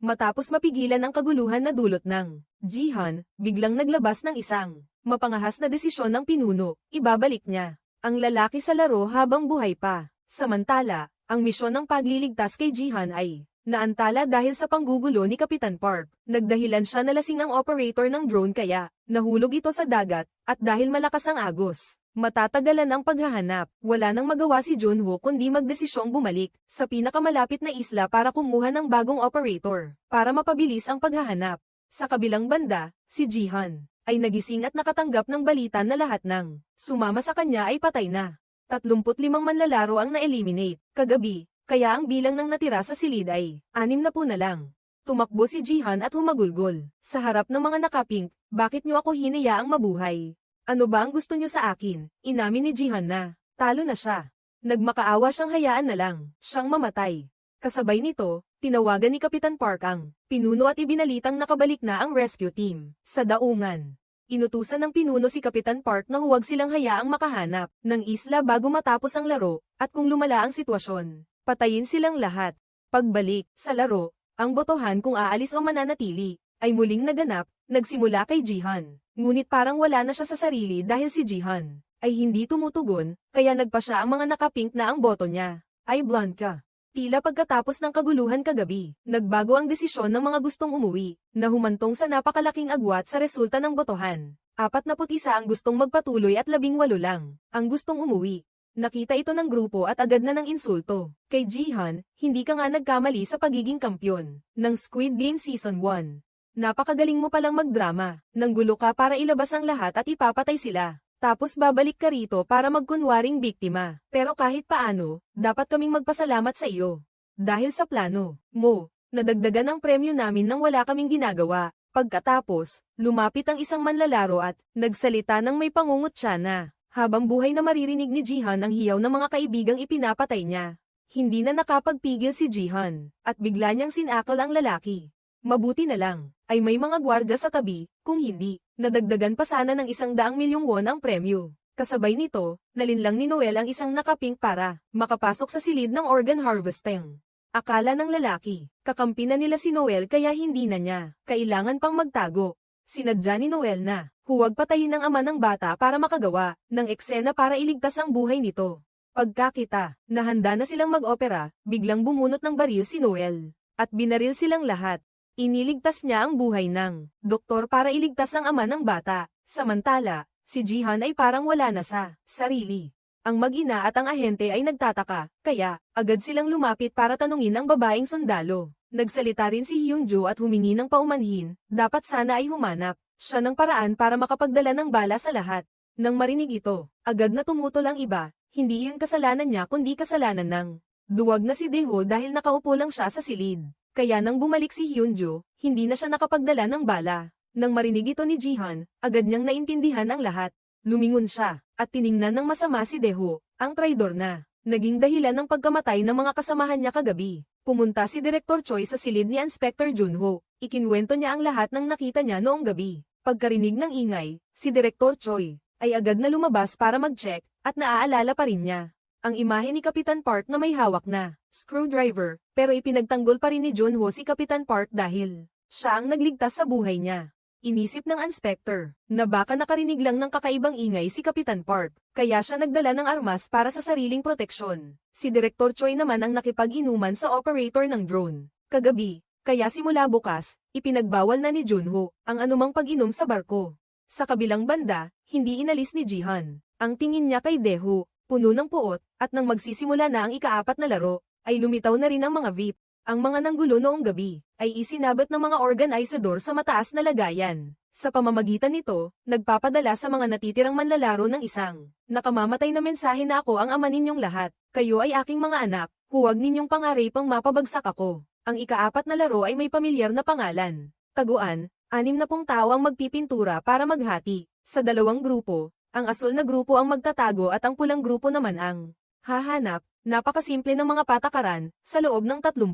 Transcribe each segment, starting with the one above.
Matapos mapigilan ang kaguluhan na dulot ng Jihan, biglang naglabas ng isang mapangahas na desisyon ng pinuno, ibabalik niya ang lalaki sa laro habang buhay pa. Samantala, ang misyon ng pagliligtas kay Jihan ay naantala dahil sa panggugulo ni Kapitan Park. Nagdahilan siya na lasing ang operator ng drone kaya nahulog ito sa dagat, at dahil malakas ang agos, matatagalan ang paghahanap. Wala nang magawa si Junho kundi magdesisyong bumalik sa pinakamalapit na isla para kumuha ng bagong operator, para mapabilis ang paghahanap. Sa kabilang banda, si Jihan ay nagising at nakatanggap ng balita na lahat ng sumama sa kanya ay patay na. 35 manlalaro ang na-eliminate kagabi, kaya ang bilang ng natira sa silid ay 60 na lang. Tumakbo si Jihan at humagulgol sa harap ng mga nakapink. Bakit niyo ako hinayaang mabuhay? Ano ba ang gusto niyo sa akin? Inamin ni Jihan na talo na siya. Nagmakaawa siyang hayaan na lang siyang mamatay. Kasabay nito, tinawagan ni Kapitan Park ang pinuno at ibinalitang nakabalik na ang rescue team sa daungan. Inutusan ng pinuno si Kapitan Park na huwag silang hayaang makahanap ng isla bago matapos ang laro, at kung lumala ang sitwasyon, patayin silang lahat. Pagbalik sa laro, ang botohan kung aalis o mananatili ay muling naganap. Nagsimula kay Jihan, ngunit parang wala na siya sa sarili dahil si Jihan ay hindi tumutugon, kaya nagpa siya ang mga nakapink na ang boto niya ay blonde ka. Tila pagkatapos ng kaguluhan kagabi, nagbago ang desisyon ng mga gustong umuwi, na humantong sa napakalaking agwat sa resulta ng botohan. 41 ang gustong magpatuloy at 18 lang ang gustong umuwi. Nakita ito ng grupo at agad na ng insulto. Kay Jihan, hindi ka nga nagkamali sa pagiging kampyon ng Squid Game Season 1. Napakagaling mo palang magdrama, nanggulo ka para ilabas ang lahat at ipapatay sila. Tapos babalik ka rito para magkunwaring biktima. Pero kahit paano, dapat kaming magpasalamat sa iyo. Dahil sa plano mo, nadagdagan ang premyo namin nang wala kaming ginagawa. Pagkatapos, lumapit ang isang manlalaro at nagsalita ng may pangungutya na habang buhay na maririnig ni Jihan ang hiyaw ng mga kaibigang ipinapatay niya. Hindi na nakapagpigil si Jihan, at bigla niyang sinakal ang lalaki. Mabuti na lang, ay may mga gwardya sa tabi, kung hindi, nadagdagan pa sana ng 100 milyong won ang premyo. Kasabay nito, nalinlang ni Noel ang isang nakapink para makapasok sa silid ng organ harvesting. Akala ng lalaki, kakampi na nila si Noel kaya hindi na niya kailangan pang magtago. Sinadya ni Noel na huwag patayin ang ama ng bata para makagawa ng eksena para iligtas ang buhay nito. Pagkakita, nahanda na silang mag-opera, biglang bumunot ng baril si Noel, at binaril silang lahat. Iniligtas niya ang buhay ng doktor para iligtas ang ama ng bata. Samantala, si Jihan ay parang wala na sa sarili. Ang mag-ina at ang ahente ay nagtataka, kaya agad silang lumapit para tanungin ang babaeng sundalo. Nagsalita rin si Hyunjo at humingi ng paumanhin, dapat sana ay humanap siya ng paraan para makapagdala ng bala sa lahat. Nang marinig ito, agad na tumutol ang iba, hindi iyon kasalanan niya kundi kasalanan ng duwag na si Daeho dahil nakaupo lang siya sa silid. Kaya nang bumalik si Hyunjo, hindi na siya nakapagdala ng bala. Nang marinig ito ni Jihan, agad niyang naintindihan ang lahat. Lumingon siya, at tiningnan ng masama si Daeho, ang traidor na naging dahilan ng pagkamatay ng mga kasamahan niya kagabi. Pumunta si Director Choi sa silid ni Inspector Junho. Ikinwento niya ang lahat ng nakita niya noong gabi. Pagkarinig ng ingay, si Director Choi ay agad na lumabas para mag-check, at naaalala pa rin niya ang imahe ni Kapitan Park na may hawak na screwdriver, pero ipinagtanggol pa rin ni Junho si Kapitan Park dahil siya ang nagligtas sa buhay niya. Inisip ng inspector na baka nakarinig lang ng kakaibang ingay si Kapitan Park, kaya siya nagdala ng armas para sa sariling proteksyon. Si Director Choi naman ang nakipag-inuman sa operator ng drone kagabi, kaya simula bukas, ipinagbawal na ni Junho ang anumang pag-inom sa barko. Sa kabilang banda, hindi inalis ni Jihan ang tingin niya kay Daeho, puno ng puot, at nang magsisimula na ang ika-4 na laro, ay lumitaw na rin ang mga VIP. Ang mga nanggulo noong gabi, ay isinabat ng mga organizador sa mataas na lagayan. Sa pamamagitan nito, nagpapadala sa mga natitirang manlalaro ng isang nakamamatay na mensahe na ako ang ama ninyong lahat. Kayo ay aking mga anak, huwag ninyong pangaripang mapabagsak ako. Ang ika-4 na laro ay may pamilyar na pangalan. Taguan, 60 tao ang magpipintura para maghati. Sa dalawang grupo, ang asul na grupo ang magtatago at ang pulang grupo naman ang hahanap. Napakasimple ng mga patakaran, sa loob ng 30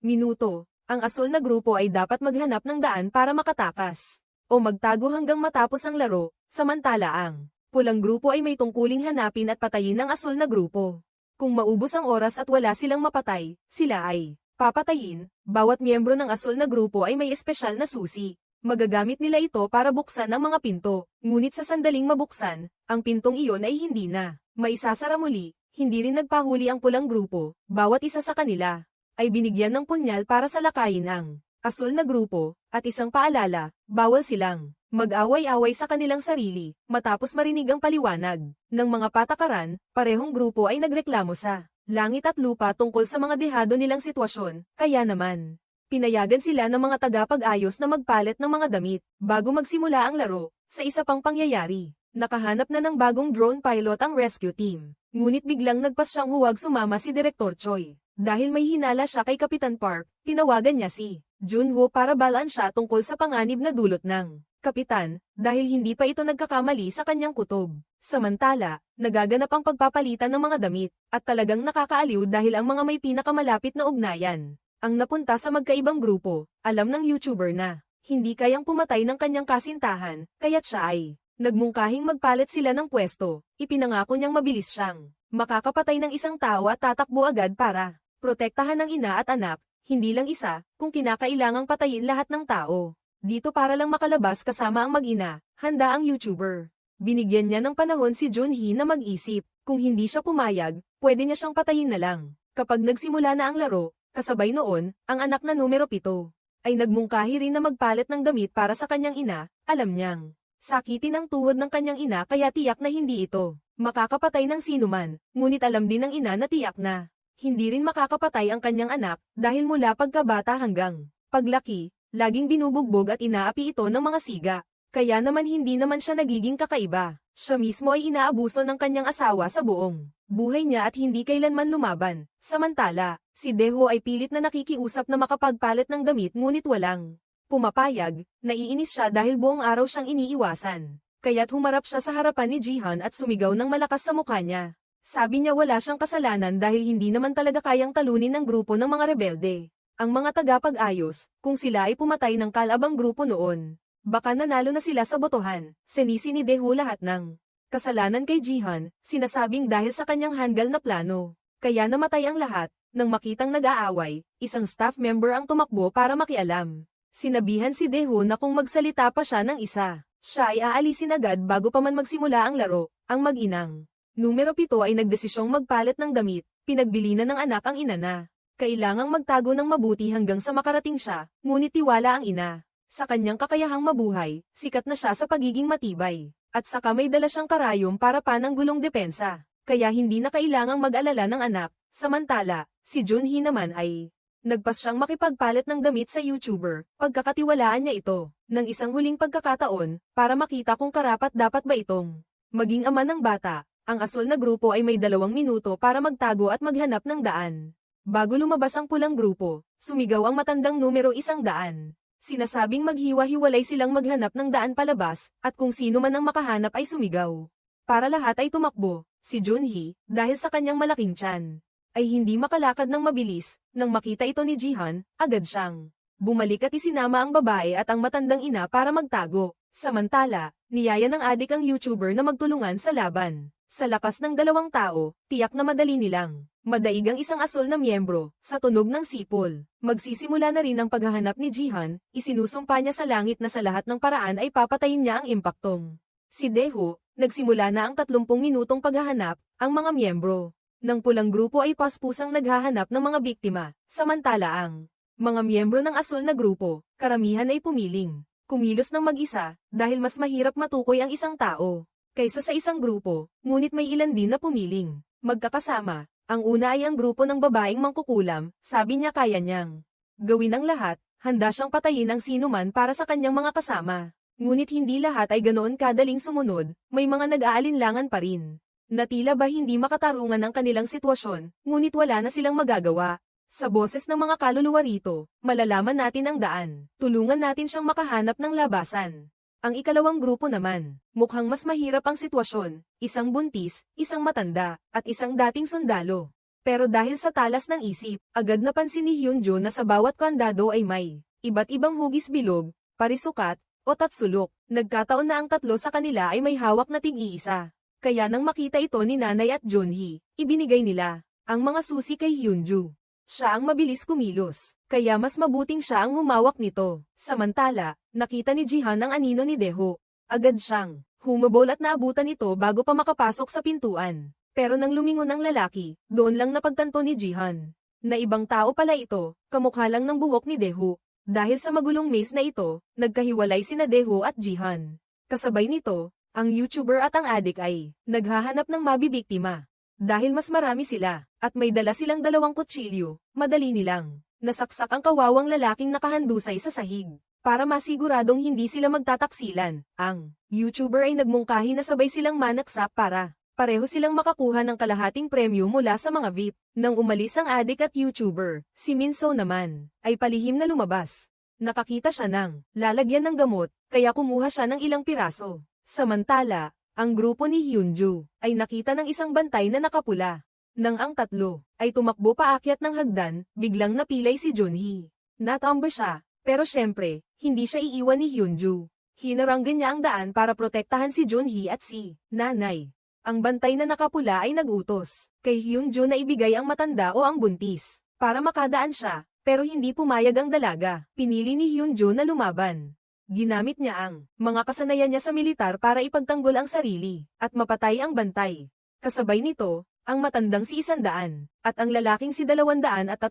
minuto, ang asul na grupo ay dapat maghanap ng daan para makatakas o magtago hanggang matapos ang laro, samantala ang pulang grupo ay may tungkuling hanapin at patayin ang asul na grupo. Kung maubos ang oras at wala silang mapatay, sila ay papatayin. Bawat miyembro ng asul na grupo ay may espesyal na susi. Magagamit nila ito para buksan ang mga pinto, ngunit sa sandaling mabuksan, ang pintong iyon ay hindi na maisasara muli. Hindi rin nagpahuli ang pulang grupo, bawat isa sa kanila ay binigyan ng punyal para salakayin ang asul na grupo, at isang paalala, bawal silang mag-away-away sa kanilang sarili. Matapos marinig ang paliwanag ng mga patakaran, parehong grupo ay nagreklamo sa langit at lupa tungkol sa mga dehado nilang sitwasyon, kaya naman pinayagan sila ng mga tagapag-ayos na magpalit ng mga damit bago magsimula ang laro. Sa isa pang pangyayari, nakahanap na ng bagong drone pilot ang rescue team. Ngunit biglang nagpasyang huwag sumama si Direktor Choi. Dahil may hinala siya kay Kapitan Park, tinawagan niya si Junho para balaan siya tungkol sa panganib na dulot ng Kapitan, dahil hindi pa ito nagkakamali sa kanyang kutob. Samantala, nagaganap ang pagpapalitan ng mga damit, at talagang nakakaaliw dahil ang mga may pinakamalapit na ugnayan ang napunta sa magkaibang grupo. Alam ng YouTuber na hindi kayang pumatay ng kanyang kasintahan, kaya't siya ay nagmungkahing magpalit sila ng pwesto. Ipinangako niyang mabilis siyang makakapatay ng isang tao at tatakbo agad para protektahan ng ina at anak, hindi lang isa, kung kinakailangang patayin lahat ng tao. Dito para lang makalabas kasama ang mag-ina, handa ang YouTuber. Binigyan niya ng panahon si Junhee na mag-isip. Kung hindi siya pumayag, pwede niya siyang patayin na lang. Kapag nagsimula na ang laro, kasabay noon, ang anak na numero 7 ay nagmungkahi rin na magpalit ng damit para sa kanyang ina. Alam niyang sakitin ang tuhod ng kanyang ina kaya tiyak na hindi ito makakapatay ng sinuman, ngunit alam din ng ina na tiyak na hindi rin makakapatay ang kanyang anak dahil mula pagkabata hanggang paglaki, laging binubugbog at inaapi ito ng mga siga. Kaya naman hindi naman siya nagiging kakaiba. Siya mismo ay inaabuso ng kanyang asawa sa buong buhay niya at hindi kailanman lumaban. Samantala, si Daeho ay pilit na nakikiusap na makapagpalit ng damit ngunit walang pumapayag. Naiinis siya dahil buong araw siyang iniiwasan. Kaya't humarap siya sa harapan ni Jihan at sumigaw ng malakas sa mukha niya. Sabi niya wala siyang kasalanan dahil hindi naman talaga kayang talunin ng grupo ng mga rebelde ang mga tagapag-ayos, kung sila ay pumatay ng kalabang grupo noon. Baka nanalo na sila sa botohan. Sinisi ni Daeho lahat ng kasalanan kay Jihan, sinasabing dahil sa kanyang handgal na plano. Kaya namatay ang lahat. Nang makitang nag-aaway, isang staff member ang tumakbo para makialam. Sinabihan si Daeho na kung magsalita pa siya ng isa, siya ay aalisin agad bago pa man magsimula ang laro. Ang mag-inang numero 7 ay nagdesisyong magpalit ng damit. Pinagbilinan ng anak ang ina na kailangang magtago ng mabuti hanggang sa makarating siya, ngunit tiwala ang ina sa kanyang kakayahang mabuhay. Sikat na siya sa pagiging matibay, at saka may dala siyang karayom para pananggulong depensa, kaya hindi na kailangang mag-alala ng anak. Samantala, si Junhee naman ay nagpas siyang makipagpalit ng damit sa YouTuber. Pagkakatiwalaan niya ito ng isang huling pagkakataon para makita kung karapat-dapat ba itong maging ama ng bata. Ang asul na grupo ay may 2 minuto para magtago at maghanap ng daan. Bago lumabas ang pulang grupo, sumigaw ang matandang numero 100. Sinasabing maghiwa-hiwalay silang maghanap ng daan palabas, at kung sino man ang makahanap ay sumigaw. Para lahat ay tumakbo. Si Junhee, dahil sa kanyang malaking tiyan, ay hindi makalakad ng mabilis. Nang makita ito ni Jihan, agad siyang bumalik at isinama ang babae at ang matandang ina para magtago. Samantala, niyaya ng adik ang YouTuber na magtulungan sa laban. Sa lakas ng 2 tao, tiyak na madali nilang madaig ang isang asul na miyembro. Sa tunog ng sipol, magsisimula na rin ang paghahanap ni Jihan. Isinusumpa niya sa langit na sa lahat ng paraan ay papatayin niya ang impaktong si Daeho. Nagsimula na ang 30 minutong paghahanap. Ang mga miyembro ng pulang grupo ay paspusang naghahanap ng mga biktima. Samantala ang mga miyembro ng asul na grupo, karamihan ay pumiling kumilos ng mag-isa dahil mas mahirap matukoy ang isang tao kaysa sa isang grupo, ngunit may ilan din na pumiling magkakasama. Ang una ay ang grupo ng babaeng mangkukulam. Sabi niya kaya niyang gawin ang lahat, handa siyang patayin ang sinuman para sa kanyang mga kasama. Ngunit hindi lahat ay ganoon kadaling sumunod, may mga nag-aalinlangan pa rin na tila ba hindi makatarungan ang kanilang sitwasyon, ngunit wala na silang magagawa. Sa boses ng mga kaluluwa rito, malalaman natin ang daan. Tulungan natin siyang makahanap ng labasan. Ang ikalawang grupo naman, mukhang mas mahirap ang sitwasyon. Isang buntis, isang matanda, at isang dating sundalo. Pero dahil sa talas ng isip, agad napansin ni Hyunjo na sa bawat kandado ay may iba't ibang hugis bilog, parisukat, o tatsulok. Nagkataon na ang 3 sa kanila ay may hawak na tig-iisa. Kaya nang makita ito ni Nanay at Junhee, ibinigay nila ang mga susi kay Hyunjo. Siya ang mabilis kumilos, kaya mas mabuting siya ang humawak nito. Samantala, nakita ni Jihan ang anino ni Daeho. Agad siyang humabol at naabutan ito bago pa makapasok sa pintuan. Pero nang lumingon ang lalaki, doon lang napagtanto ni Jihan na ibang tao pala ito, kamukha lang ng buhok ni Daeho. Dahil sa magulong maze na ito, nagkahiwalay sina Daeho at Jihan. Kasabay nito, ang YouTuber at ang adik ay naghahanap ng mabibiktima. Dahil mas marami sila, at may dala silang 2 kutsilyo, madali nilang nasaksak ang kawawang lalaking nakahandusay sa sahig. Para masiguradong hindi sila magtataksilan, ang YouTuber ay nagmungkahi na sabay silang manaksak para pareho silang makakuha ng kalahating premyo mula sa mga VIP. Nang umalis ang adik at YouTuber, si Minso naman ay palihim na lumabas. Nakakita siya ng lalagyan ng gamot, kaya kumuha siya ng ilang piraso. Samantala, ang grupo ni Hyunju ay nakita ng isang bantay na nakapula. Nang ang tatlo ay tumakbo paakyat ng hagdan, biglang napilay si Junhee. Natambo siya, pero syempre, hindi siya iiwan ni Hyunju. Hinaranggan niya ang daan para protektahan si Junhee at si nanay. Ang bantay na nakapula ay nagutos kay Hyunju na ibigay ang matanda o ang buntis para makadaan siya, pero hindi pumayag ang dalaga. Pinili ni Hyunju na lumaban. Ginamit niya ang mga kasanayan niya sa militar para ipagtanggol ang sarili at mapatay ang bantay. Kasabay nito, ang matandang si 100 at ang lalaking si 232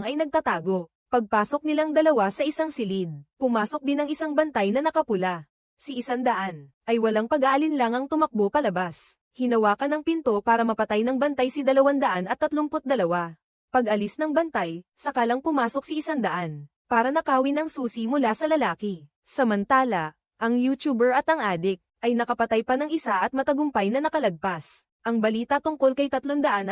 ay nagtatago. Pagpasok nilang dalawa sa isang silid, pumasok din ang isang bantay na nakapula. Si 100 ay walang pag-aalinlangang tumakbo palabas. Hinawakan ng pinto para mapatay ng bantay si 232. Pag-alis ng bantay, sakalang pumasok si 100 para nakawin ang susi mula sa lalaki. Samantala, ang YouTuber at ang adik ay nakapatay pa ng isa at matagumpay na nakalagpas. Ang balita tungkol kay 333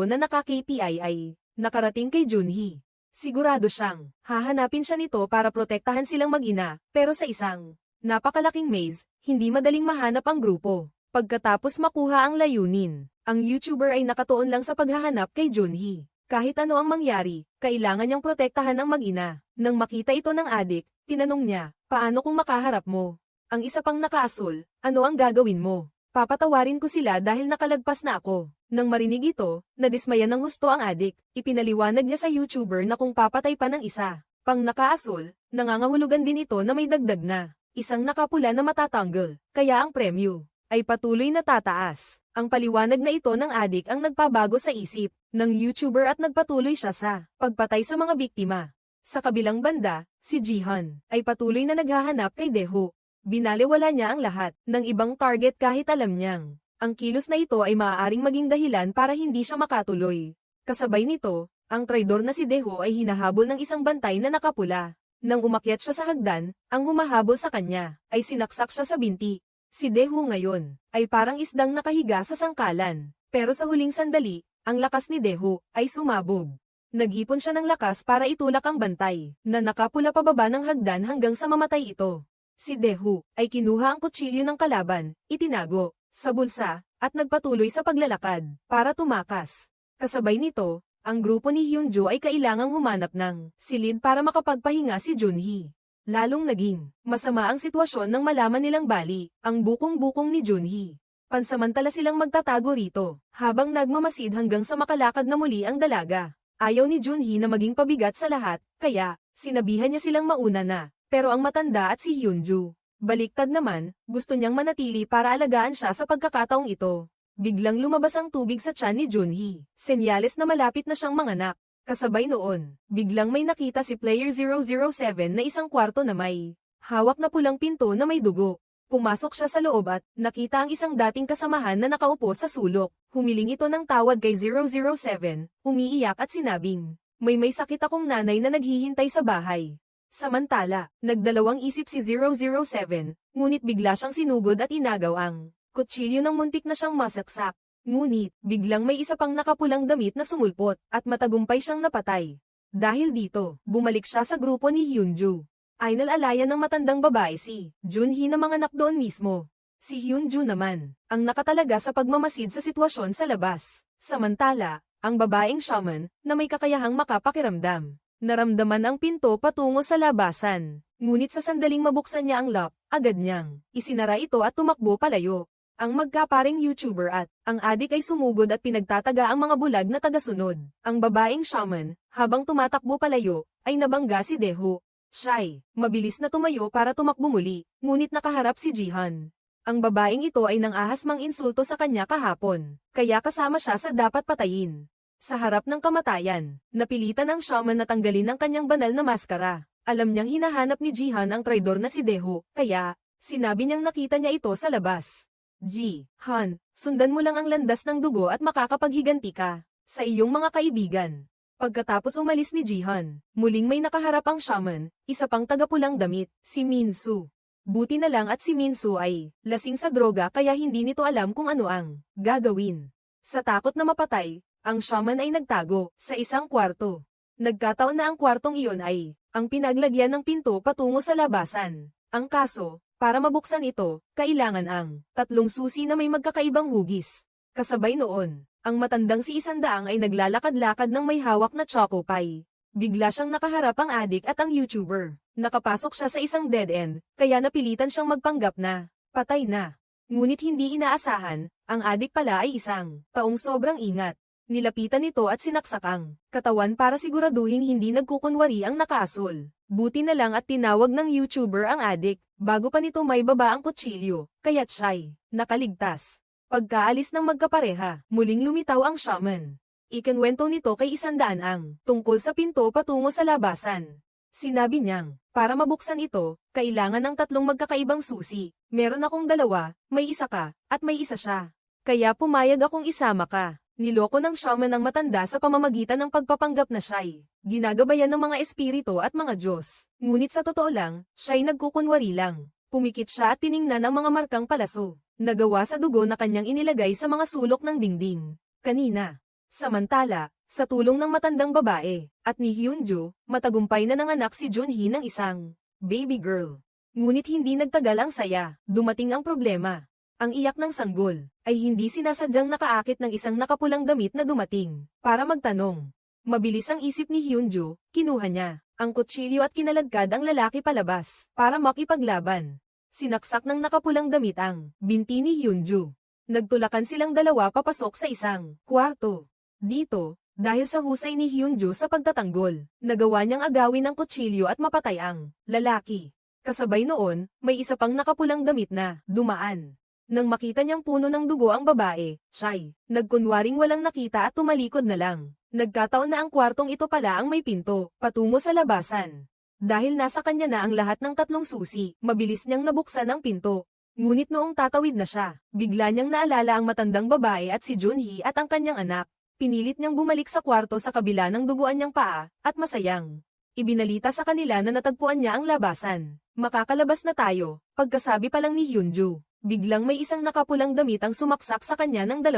na naka-KPI ay nakarating kay Junhee. Sigurado siyang hahanapin siya nito para protektahan silang mag-ina, pero sa isang napakalaking maze, hindi madaling mahanap ang grupo. Pagkatapos makuha ang layunin, ang YouTuber ay nakatuon lang sa paghahanap kay Junhee. Kahit ano ang mangyari, kailangan niyang protektahan ang mag-ina. Nang makita ito ng adik, tinanong niya, paano kung makaharap mo? Ang isa pang nakaasul, ano ang gagawin mo? Papatawarin ko sila dahil nakalagpas na ako. Nang marinig ito, nadismaya ng husto ang adik. Ipinaliwanag niya sa YouTuber na kung papatay pa ng isa pang nakaasul, nangangahulugan din ito na may dagdag na isang nakapula na matatanggal, kaya ang premyo ay patuloy na tataas. Ang paliwanag na ito ng adik ang nagpabago sa isip ng YouTuber at nagpatuloy siya sa pagpatay sa mga biktima. Sa kabilang banda, si Jihan ay patuloy na naghahanap kay Daeho. Binaliwala niya ang lahat ng ibang target kahit alam niyang ang kilos na ito ay maaaring maging dahilan para hindi siya makatuloy. Kasabay nito, ang traidor na si Daeho ay hinahabol ng isang bantay na nakapula. Nang umakyat siya sa hagdan, ang humahabol sa kanya ay sinaksak siya sa binti. Si Daeho ngayon ay parang isdang nakahiga sa sangkalan, pero sa huling sandali, ang lakas ni Daeho ay sumabog. Nag-ipon siya ng lakas para itulak ang bantay na nakapula pababa ng hagdan hanggang sa mamatay ito. Si Daeho ay kinuha ang kutsilyo ng kalaban, itinago sa bulsa, at nagpatuloy sa paglalakad para tumakas. Kasabay nito, ang grupo ni Hyunju ay kailangang humanap ng silid para makapagpahinga si Junhee. Lalong naging masama ang sitwasyon nang malaman nilang bali ang bukong-bukong ni Junhee. Pansamantala silang magtatago rito, habang nagmamasid hanggang sa makalakad na muli ang dalaga. Ayaw ni Junhee na maging pabigat sa lahat, kaya sinabihan niya silang mauna na. Pero ang matanda at si Hyunju, baliktad naman, gusto niyang manatili para alagaan siya sa pagkakataong ito. Biglang lumabas ang tubig sa tiyan ni Junhee, senyales na malapit na siyang manganak. Kasabay noon, biglang may nakita si Player 007 na isang kwarto na may hawak na pulang pinto na may dugo. Pumasok siya sa loob at nakita ang isang dating kasamahan na nakaupo sa sulok. Humiling ito ng tawad kay 007, umiiyak at sinabing, may sakit akong nanay na naghihintay sa bahay. Samantala, nagdalawang isip si 007, ngunit bigla siyang sinugod at inagaw ang kutsilyo ng muntik na siyang masaksak. Ngunit, biglang may isa pang nakapulang damit na sumulpot, at matagumpay siyang napatay. Dahil dito, bumalik siya sa grupo ni Hyunju. Ay nalalayan ng matandang babae si Junhee na manganak doon mismo. Si Hyunju naman, ang nakatalaga sa pagmamasid sa sitwasyon sa labas. Samantala, ang babaeng shaman, na may kakayahang makapakiramdam, naramdaman ang pinto patungo sa labasan. Ngunit sa sandaling mabuksan niya ang lock, agad niyang isinara ito at tumakbo palayo. Ang magkaparing YouTuber at ang adik ay sumugod at pinagtataga ang mga bulag na tagasunod. Ang babaeng shaman, habang tumatakbo palayo, ay nabangga si Daeho. Siya'y mabilis na tumayo para tumakbo muli, ngunit nakaharap si Jihan. Ang babaeng ito ay nangahas mang insulto sa kanya kahapon, kaya kasama siya sa dapat patayin. Sa harap ng kamatayan, napilitan ang shaman na tanggalin ang kanyang banal na maskara. Alam niyang hinahanap ni Jihan ang traidor na si Daeho, kaya sinabi niyang nakita niya ito sa labas. Jihan, sundan mo lang ang landas ng dugo at makakapaghiganti ka sa iyong mga kaibigan. Pagkatapos umalis ni Jihan, muling may nakaharap ang shaman, isa pang tagapulang damit, si Minsu. Buti na lang at si Minsu ay lasing sa droga kaya hindi nito alam kung ano ang gagawin. Sa takot na mapatay, ang shaman ay nagtago sa isang kwarto. Nagkataon na ang kwartong iyon ay ang pinaglagyan ng pinto patungo sa labasan. Ang kaso, para mabuksan ito, kailangan ang 3 susi na may magkakaibang hugis. Kasabay noon, ang matandang si Isandaang ay naglalakad-lakad ng may hawak na choco pie. Bigla siyang nakaharap ang adik at ang YouTuber. Nakapasok siya sa isang dead end, kaya napilitan siyang magpanggap na patay na. Ngunit hindi inaasahan, ang adik pala ay isang taong sobrang ingat. Nilapitan nito at sinaksak ang katawan para siguraduhin hindi nagkukunwari ang nakaasol. Buti na lang at tinawag ng YouTuber ang adik, bago pa nito may baba ang kutsilyo, kaya't siya'y nakaligtas. Pagkaalis ng magkapareha, muling lumitaw ang shaman. Ikinwento nito kay Isandaan ang tungkol sa pinto patungo sa labasan. Sinabi niyang, para mabuksan ito, kailangan ng 3 magkakaibang susi. Meron akong 2, may isa ka, at may isa siya. Kaya pumayag akong isama ka. Niloko ng shaman ang matanda sa pamamagitan ng pagpapanggap na siya'y ginagabayan ng mga espiritu at mga Diyos. Ngunit sa totoo lang, siya'y nagkukunwari lang. Pumikit siya at tiningnan ang mga markang palaso, nagawa sa dugo na kanyang inilagay sa mga sulok ng dingding. Kanina. Samantala, sa tulong ng matandang babae, at ni Hyunjo, matagumpay na nanganak si Junhee ng isang baby girl. Ngunit hindi nagtagal ang saya, dumating ang problema. Ang iyak ng sanggol ay hindi sinasadyang nakaakit ng isang nakapulang damit na dumating para magtanong. Mabilis ang isip ni Hyunjo, kinuha niya ang kutsilyo at kinaladkad ang lalaki palabas para makipaglaban. Sinaksak ng nakapulang damit ang binti ni Hyunjo. Nagtulakan silang dalawa papasok sa isang kwarto. Dito, dahil sa husay ni Hyunjo sa pagtatanggol, nagawa niyang agawin ang kutsilyo at mapatay ang lalaki. Kasabay noon, may isa pang nakapulang damit na dumaan. Nang makita niyang puno ng dugo ang babae, siya'y nagkunwaring walang nakita at tumalikod na lang. Nagkataon na ang kwartong ito pala ang may pinto, patungo sa labasan. Dahil nasa kanya na ang lahat ng 3 susi, mabilis niyang nabuksan ang pinto. Ngunit noong tatawid na siya, bigla niyang naalala ang matandang babae at si Junhee at ang kanyang anak. Pinilit niyang bumalik sa kwarto sa kabila ng duguan niyang paa, at masayang ibinalita sa kanila na natagpuan niya ang labasan. Makakalabas na tayo, pagkasabi pa lang ni Hyunjo. Biglang may isang nakapulang damit ang sumaksak sa kanya ng 2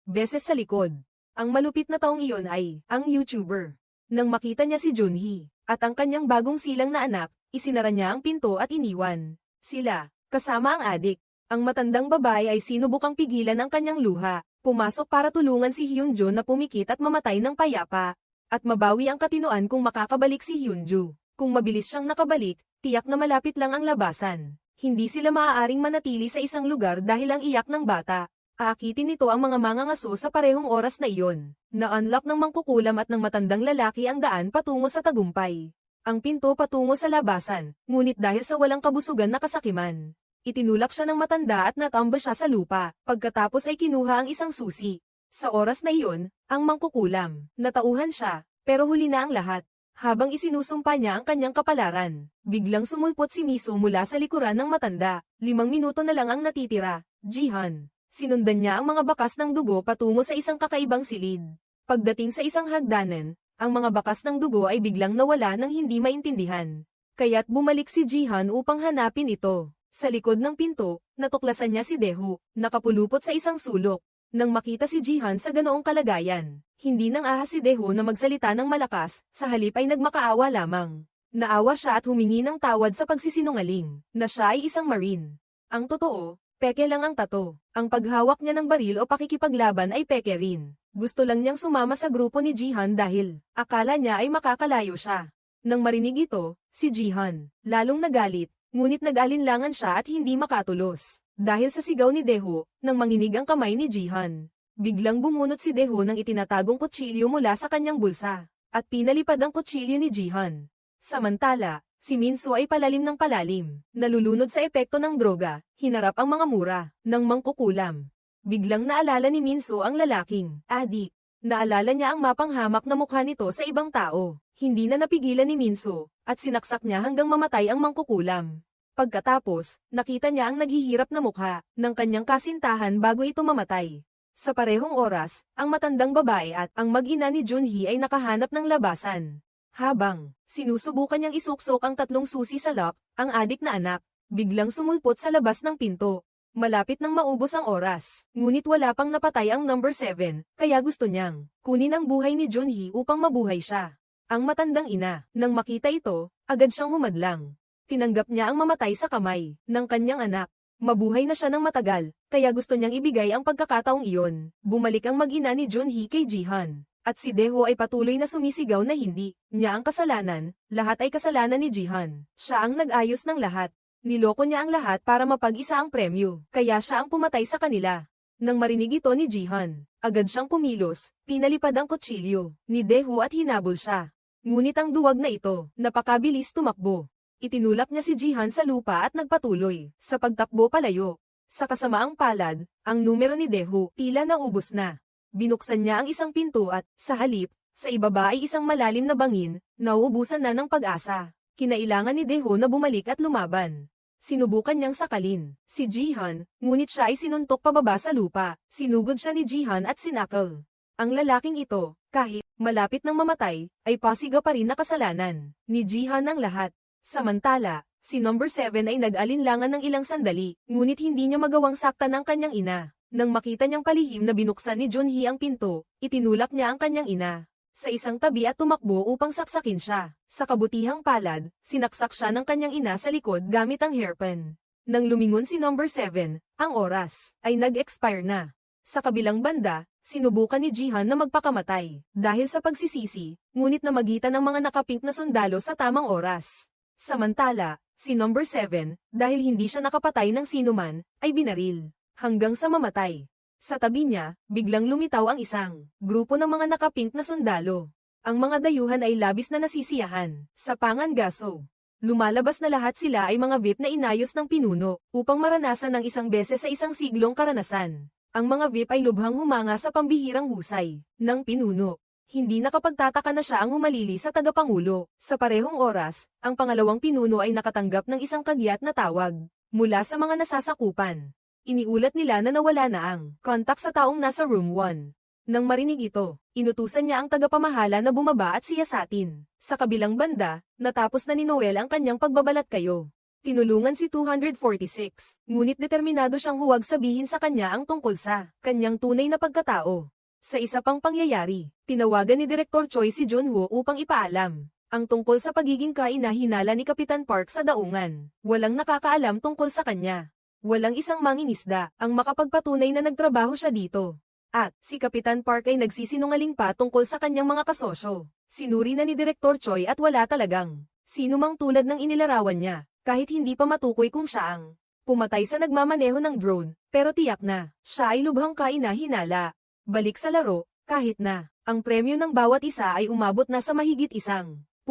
beses sa likod. Ang malupit na taong iyon ay ang YouTuber. Nang makita niya si Junhee at ang kanyang bagong silang na anak, isinara niya ang pinto at iniwan sila, kasama ang adik. Ang matandang babae ay sinubukang pigilan ang kanyang luha, pumasok para tulungan si Hyunjo na pumikit at mamatay ng payapa, at mabawi ang katinoan kung makakabalik si Hyunjo. Kung mabilis siyang nakabalik, tiyak na malapit lang ang labasan. Hindi sila maaaring manatili sa isang lugar dahil ang iyak ng bata. Aakitin nito ang mga mangangaso sa parehong oras na iyon. Na-unlock ng mangkukulam at ng matandang lalaki ang daan patungo sa tagumpay. Ang pinto patungo sa labasan, ngunit dahil sa walang kabusugan na kasakiman, itinulak siya ng matanda at natamba siya sa lupa. Pagkatapos ay kinuha ang isang susi. Sa oras na iyon, ang mangkukulam, natauhan siya, pero huli na ang lahat. Habang isinusumpa niya ang kanyang kapalaran, biglang sumulpot si Miso mula sa likuran ng matanda. 5 minuto na lang ang natitira. Jihan. Sinundan niya ang mga bakas ng dugo patungo sa isang kakaibang silid. Pagdating sa isang hagdanan, ang mga bakas ng dugo ay biglang nawala nang hindi maintindihan. Kaya't bumalik si Jihan upang hanapin ito. Sa likod ng pinto, natuklasan niya si Daeho, nakapulupot sa isang sulok. Nang makita si Jihan sa ganoong kalagayan, hindi nang ahas si Daeho na magsalita ng malakas, sa halip ay nagmakaawa lamang. Naawa siya at humingi ng tawad sa pagsisinungaling, na siya ay isang marine. Ang totoo, peke lang ang tato. Ang paghawak niya ng baril o pakikipaglaban ay peke rin. Gusto lang niyang sumama sa grupo ni Jihan dahil akala niya ay makakalayo siya. Nang marinig ito, si Jihan, lalong nagalit, ngunit nag-alinlangan siya at hindi makatulos. Dahil sa sigaw ni Daeho, nang manginig ang kamay ni Jihan. Biglang bumunot si Daeho ng itinatagong kutsilyo mula sa kanyang bulsa, at pinalipad ang kutsilyo ni Jihan. Samantala, si Minso ay palalim ng palalim, nalulunod sa epekto ng droga, hinarap ang mga mura, ng mangkukulam. Biglang naalala ni Minso ang lalaking, adik. Naalala niya ang mapanghamak na mukha nito sa ibang tao. Hindi na napigilan ni Minso, at sinaksak niya hanggang mamatay ang mangkukulam. Pagkatapos, nakita niya ang naghihirap na mukha ng kanyang kasintahan bago ito mamatay. Sa parehong oras, ang matandang babae at ang mag-ina ni Junhee ay nakahanap ng labasan. Habang sinusubukan niyang isuksok ang 3 susi sa lock, ang adik na anak, biglang sumulpot sa labas ng pinto. Malapit nang maubos ang oras, ngunit wala pang napatay ang number 7, kaya gusto niyang kunin ang buhay ni Junhee upang mabuhay siya. Ang matandang ina, nang makita ito, agad siyang humadlang. Tinanggap niya ang mamatay sa kamay ng kanyang anak. Mabuhay na siya ng matagal, kaya gusto niyang ibigay ang pagkakataong iyon. Bumalik ang mag-ina ni Junhee kay Jihan, at si Daeho ay patuloy na sumisigaw na hindi niya ang kasalanan, lahat ay kasalanan ni Jihan. Siya ang nag-ayos ng lahat. Niloko niya ang lahat para mapag-isa ang premyo, kaya siya ang pumatay sa kanila. Nang marinig ito ni Jihan, agad siyang kumilos, pinalipad ang kutsilyo ni Daeho at hinabol siya. Ngunit ang duwag na ito, napakabilis tumakbo. Itinulak niya si Jihan sa lupa at nagpatuloy sa pagtakbo palayo. Sa kasamaang palad, ang numero ni Daeho tila naubos na. Binuksan niya ang isang pinto at, sa halip, sa ibaba ay isang malalim na bangin, nauubusan na ng pag-asa. Kinailangan ni Daeho na bumalik at lumaban. Sinubukan niyang sakalin si Jihan, ngunit siya ay sinuntok pababa sa lupa. Sinugod siya ni Jihan at sinakal. Ang lalaking ito, kahit malapit nang mamatay, ay pasiga pa rin na kasalanan ni Jihan ang lahat. Samantala, si number 7 ay nag-alinlangan ng ilang sandali, ngunit hindi niya magawang saktan ang kanyang ina. Nang makita niyang palihim na binuksan ni Junhee ang pinto, itinulak niya ang kanyang ina sa isang tabi at tumakbo upang saksakin siya. Sa kabutihang palad, sinaksak siya ng kanyang ina sa likod gamit ang hairpin. Nang lumingon si number 7, ang oras ay nag-expire na. Sa kabilang banda, sinubukan ni Jihan na magpakamatay dahil sa pagsisisi, ngunit namagitan ng mga nakapink na sundalo sa tamang oras. Samantala, si number 7, dahil hindi siya nakapatay ng sinuman, ay binaril hanggang sa mamatay. Sa tabi niya, biglang lumitaw ang isang grupo ng mga nakapink na sundalo. Ang mga dayuhan ay labis na nasisiyahan sa pangangaso. Lumalabas na lahat sila ay mga VIP na inayos ng pinuno upang maranasan ng isang beses sa isang siglong karanasan. Ang mga VIP ay lubhang humanga sa pambihirang husay ng pinuno. Hindi nakapagtataka na siya ang humalili sa tagapangulo. Sa parehong oras, ang pangalawang pinuno ay nakatanggap ng isang kagyat na tawag mula sa mga nasasakupan. Iniulat nila na nawala na ang kontak sa taong nasa room 1. Nang marinig ito, inutusan niya ang tagapamahala na bumaba at siyasatin. Sa kabilang banda, natapos na ni Noel ang kanyang pagbabalat kayo. Tinulungan si 246, ngunit determinado siyang huwag sabihin sa kanya ang tungkol sa kanyang tunay na pagkatao. Sa isa pang pangyayari, tinawagan ni Direktor Choi si Junho upang ipaalam ang tungkol sa pagiging kainahinala ni Kapitan Park sa daungan. Walang nakakaalam tungkol sa kanya. Walang isang mangingisda ang makapagpatunay na nagtrabaho siya dito. At si Kapitan Park ay nagsisinungaling pa tungkol sa kanyang mga kasosyo. Sinuri na ni Direktor Choi at wala talagang sino mang tulad ng inilarawan niya, kahit hindi pa matukoy kung siya ang pumatay sa nagmamaneho ng drone, pero tiyak na siya ay lubhang kainahinala. Balik sa laro, kahit na ang premyo ng bawat isa ay umabot na sa mahigit 1.7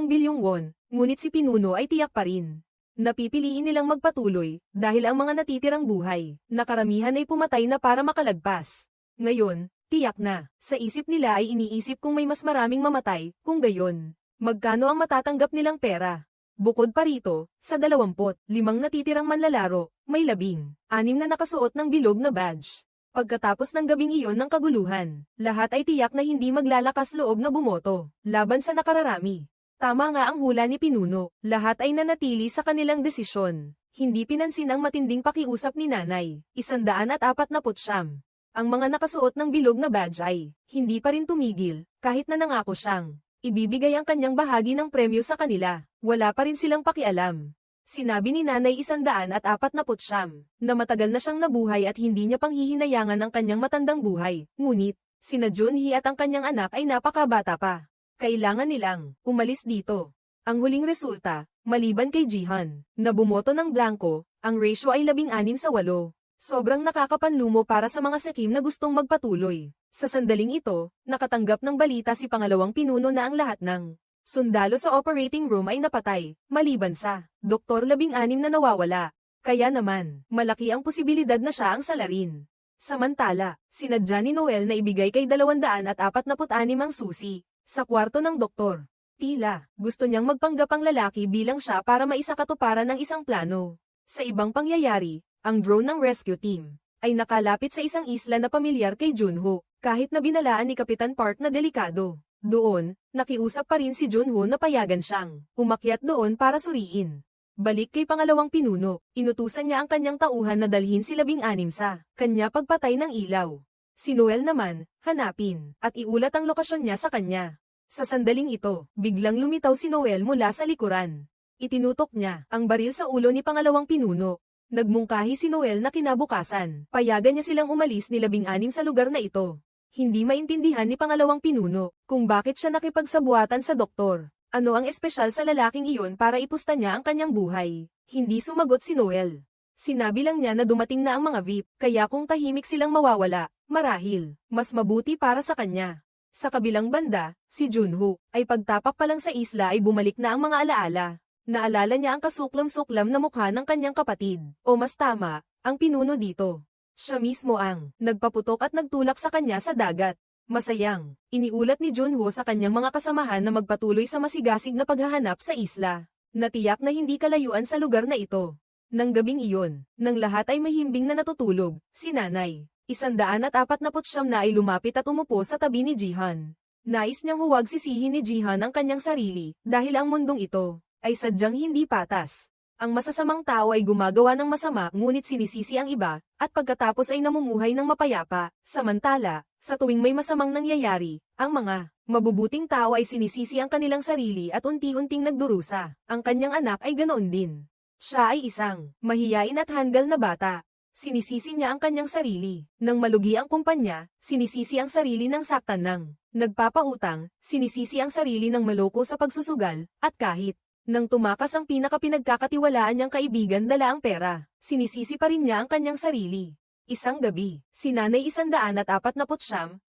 bilyong won, ngunit si Pinuno ay tiyak pa rin. Napipiliin nilang magpatuloy dahil ang mga natitirang buhay na karamihan ay pumatay na para makalagpas. Ngayon, tiyak na sa isip nila ay iniisip kung may mas maraming mamatay, kung gayon, magkano ang matatanggap nilang pera. Bukod pa rito, sa 25 natitirang manlalaro, may 16 na nakasuot ng bilog na badge. Pagkatapos ng gabing iyon ng kaguluhan, lahat ay tiyak na hindi maglalakas loob na bumoto laban sa nakararami. Tama nga ang hula ni Pinuno, lahat ay nanatili sa kanilang desisyon. Hindi pinansin ang matinding pakiusap ni Nanay, 149. Ang mga nakasuot ng bilog na badge ay hindi pa rin tumigil, kahit na nangako siyang ibibigay ang kanyang bahagi ng premyo sa kanila. Wala pa rin silang pakialam. Sinabi ni Nanay 149 na matagal na siyang nabuhay at hindi niya pang hihinayangan ang kanyang matandang buhay, ngunit, sina Junhee at ang kanyang anak ay napakabata pa. Kailangan nilang umalis dito. Ang huling resulta, maliban kay Jihan, na bumoto ng blanco, ang ratio ay 16-8. Sobrang nakakapanlumo para sa mga sakim na gustong magpatuloy. Sa sandaling ito, nakatanggap ng balita si pangalawang pinuno na ang lahat ng sundalo sa operating room ay napatay, maliban sa Doktor 16 na nawawala. Kaya naman, malaki ang posibilidad na siya ang salarin. Samantala, sinadya ni Noel na ibigay kay 246 ang susi sa kwarto ng doktor. Tila, gusto niyang magpanggap ang lalaki bilang siya para maisakatuparan ng isang plano. Sa ibang pangyayari, ang drone ng rescue team ay nakalapit sa isang isla na pamilyar kay Junho, kahit na binalaan ni Kapitan Park na delikado. Doon, nakiusap pa rin si Junho na payagan siyang umakyat doon para suriin. Balik kay pangalawang pinuno, inutusan niya ang kanyang tauhan na dalhin si 16 sa kanya pagpatay ng ilaw. Si Noel naman, hanapin, at iulat ang lokasyon niya sa kanya. Sa sandaling ito, biglang lumitaw si Noel mula sa likuran. Itinutok niya ang baril sa ulo ni pangalawang pinuno. Nagmungkahi si Noel na kinabukasan, payagan niya silang umalis ni 16 sa lugar na ito. Hindi maintindihan ni pangalawang pinuno kung bakit siya nakipagsabuatan sa doktor. Ano ang espesyal sa lalaking iyon para ipusta niya ang kanyang buhay? Hindi sumagot si Noel. Sinabi lang niya na dumating na ang mga VIP, kaya kung tahimik silang mawawala, marahil, mas mabuti para sa kanya. Sa kabilang banda, si Junho, ay pagtapak pa lang sa isla ay bumalik na ang mga alaala. Naalala niya ang kasuklam-suklam na mukha ng kanyang kapatid, o mas tama, ang pinuno dito. Siya mismo ang nagpaputok at nagtulak sa kanya sa dagat. Masayang, iniulat ni Junho sa kanyang mga kasamahan na magpatuloy sa masigasig na paghahanap sa isla. Natiyak na hindi kalayuan sa lugar na ito. Nang gabing iyon, nang lahat ay mahimbing na natutulog, si Nanay, 149 na ay lumapit at umupo sa tabi ni Jihan. Nais niyang huwag sisihin ni Jihan ang kanyang sarili, dahil ang mundong ito ay sadyang hindi patas. Ang masasamang tao ay gumagawa ng masama ngunit sinisisi ang iba, at pagkatapos ay namumuhay ng mapayapa. Samantala, sa tuwing may masamang nangyayari, ang mga mabubuting tao ay sinisisi ang kanilang sarili at unti-unting nagdurusa. Ang kanyang anak ay ganoon din. Siya ay isang mahiyain at handgal na bata. Sinisisi niya ang kanyang sarili. Nang malugi ang kumpanya, sinisisi ang sarili ng saktan ng nagpapautang, sinisisi ang sarili ng maloko sa pagsusugal, at kahit nang tumakas ang pinakapinagkakatiwalaan niyang kaibigan dala ang pera, sinisisi pa rin niya ang kanyang sarili. Isang gabi, si Nanay 149,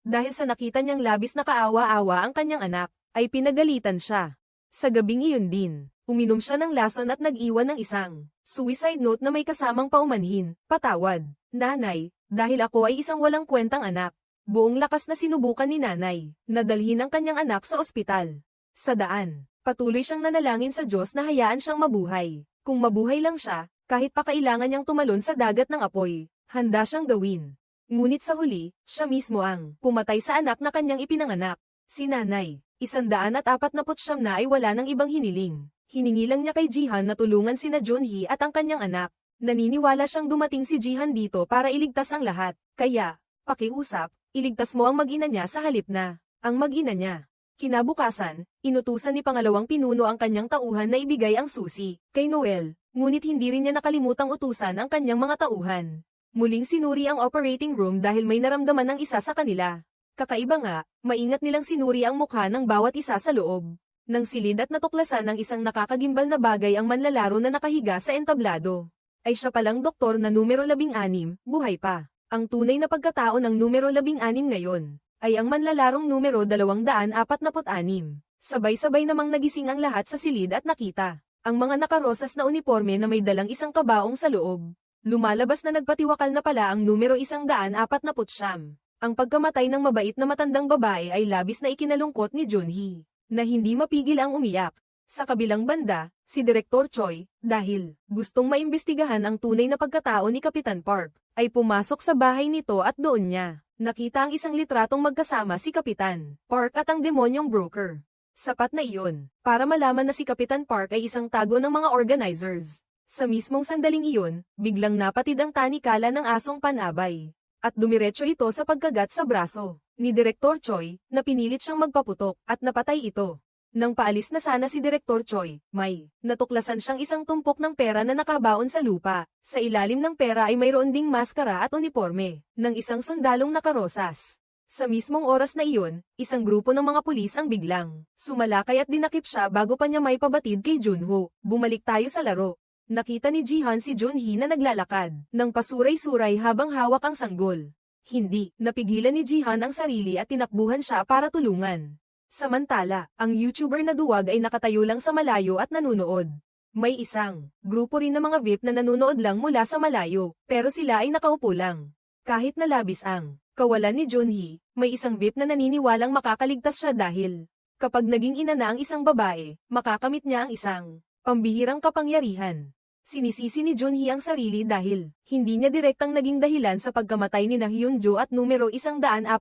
dahil sa nakita niyang labis na kaawa-awa ang kanyang anak, ay pinagalitan siya. Sa gabing iyon din, uminom siya ng lason at nag-iwan ng isang suicide note na may kasamang paumanhin, "Patawad, Nanay, dahil ako ay isang walang kwentang anak." Buong lakas na sinubukan ni Nanay, na dalhin ang kanyang anak sa ospital. Sa daan, patuloy siyang nanalangin sa Diyos na hayaan siyang mabuhay. Kung mabuhay lang siya, kahit pa kailangan niyang tumalon sa dagat ng apoy, handa siyang gawin. Ngunit sa huli, siya mismo ang pumatay sa anak na kanyang ipinanganak. Si Nanay, 149 na ay wala ng ibang hiniling. Hiningi lang niya kay Jihan na tulungan sina Junhee at ang kanyang anak. Naniniwala siyang dumating si Jihan dito para iligtas ang lahat. Kaya, pakiusap, iligtas mo ang mag-ina niya sa halip na ang mag-ina niya. Kinabukasan, inutusan ni pangalawang pinuno ang kanyang tauhan na ibigay ang susi kay Noel, ngunit hindi rin niya nakalimutang utusan ang kanyang mga tauhan. Muling sinuri ang operating room dahil may naramdaman ng isa sa kanila. Kakaiba nga, maingat nilang sinuri ang mukha ng bawat isa sa loob. Nang silid at natuklasan ng isang nakakagimbal na bagay ang manlalaro na nakahiga sa entablado, ay siya palang doktor na numero 16, buhay pa. Ang tunay na pagkatao ng numero 16 ngayon ay ang manlalarong numero 246. Sabay-sabay namang nagising ang lahat sa silid at nakita ang mga nakarosas na uniforme na may dalang isang kabaong sa loob. Lumalabas na nagpatiwakal na pala ang numero 149. Ang pagkamatay ng mabait na matandang babae ay labis na ikinalungkot ni Junhee, na hindi mapigil ang umiyak. Sa kabilang banda, si Direktor Choi, dahil gustong maimbestigahan ang tunay na pagkatao ni Kapitan Park, ay pumasok sa bahay nito at doon niya nakita ang isang litratong magkasama si Kapitan Park at ang demonyong broker. Sapat na iyon para malaman na si Kapitan Park ay isang tago ng mga organizers. Sa mismong sandaling iyon, biglang napatid ang tanikala ng asong panabay, at dumiretso ito sa pagkagat sa braso ni Direktor Choi, na pinilit siyang magpaputok, at napatay ito. Nang paalis na sana si Direktor Choi, may natuklasan siyang isang tumpok ng pera na nakabaon sa lupa. Sa ilalim ng pera ay mayroon ding maskara at uniforme ng isang sundalong nakarosas. Sa mismong oras na iyon, isang grupo ng mga pulis ang biglang sumalakay at dinakip siya bago pa niya may pabatid kay Junho. Bumalik tayo sa laro. Nakita ni Jihan si Junhee na naglalakad ng pasuray-suray habang hawak ang sanggol. Hindi, napigilan ni Jihan ang sarili at tinakbuhan siya para tulungan. Samantala, ang YouTuber na duwag ay nakatayo lang sa malayo at nanunood. May isang grupo rin ng mga VIP na nanunood lang mula sa malayo, pero sila ay nakaupo lang. Kahit na labis ang kawalan ni Junhee, may isang VIP na naniniwalang makakaligtas siya dahil kapag naging ina na ang isang babae, makakamit niya ang isang pambihirang kapangyarihan. Sinisisi ni Junhee ang sarili dahil hindi niya direktang naging dahilan sa pagkamatay ni Hyunjo at numero 149.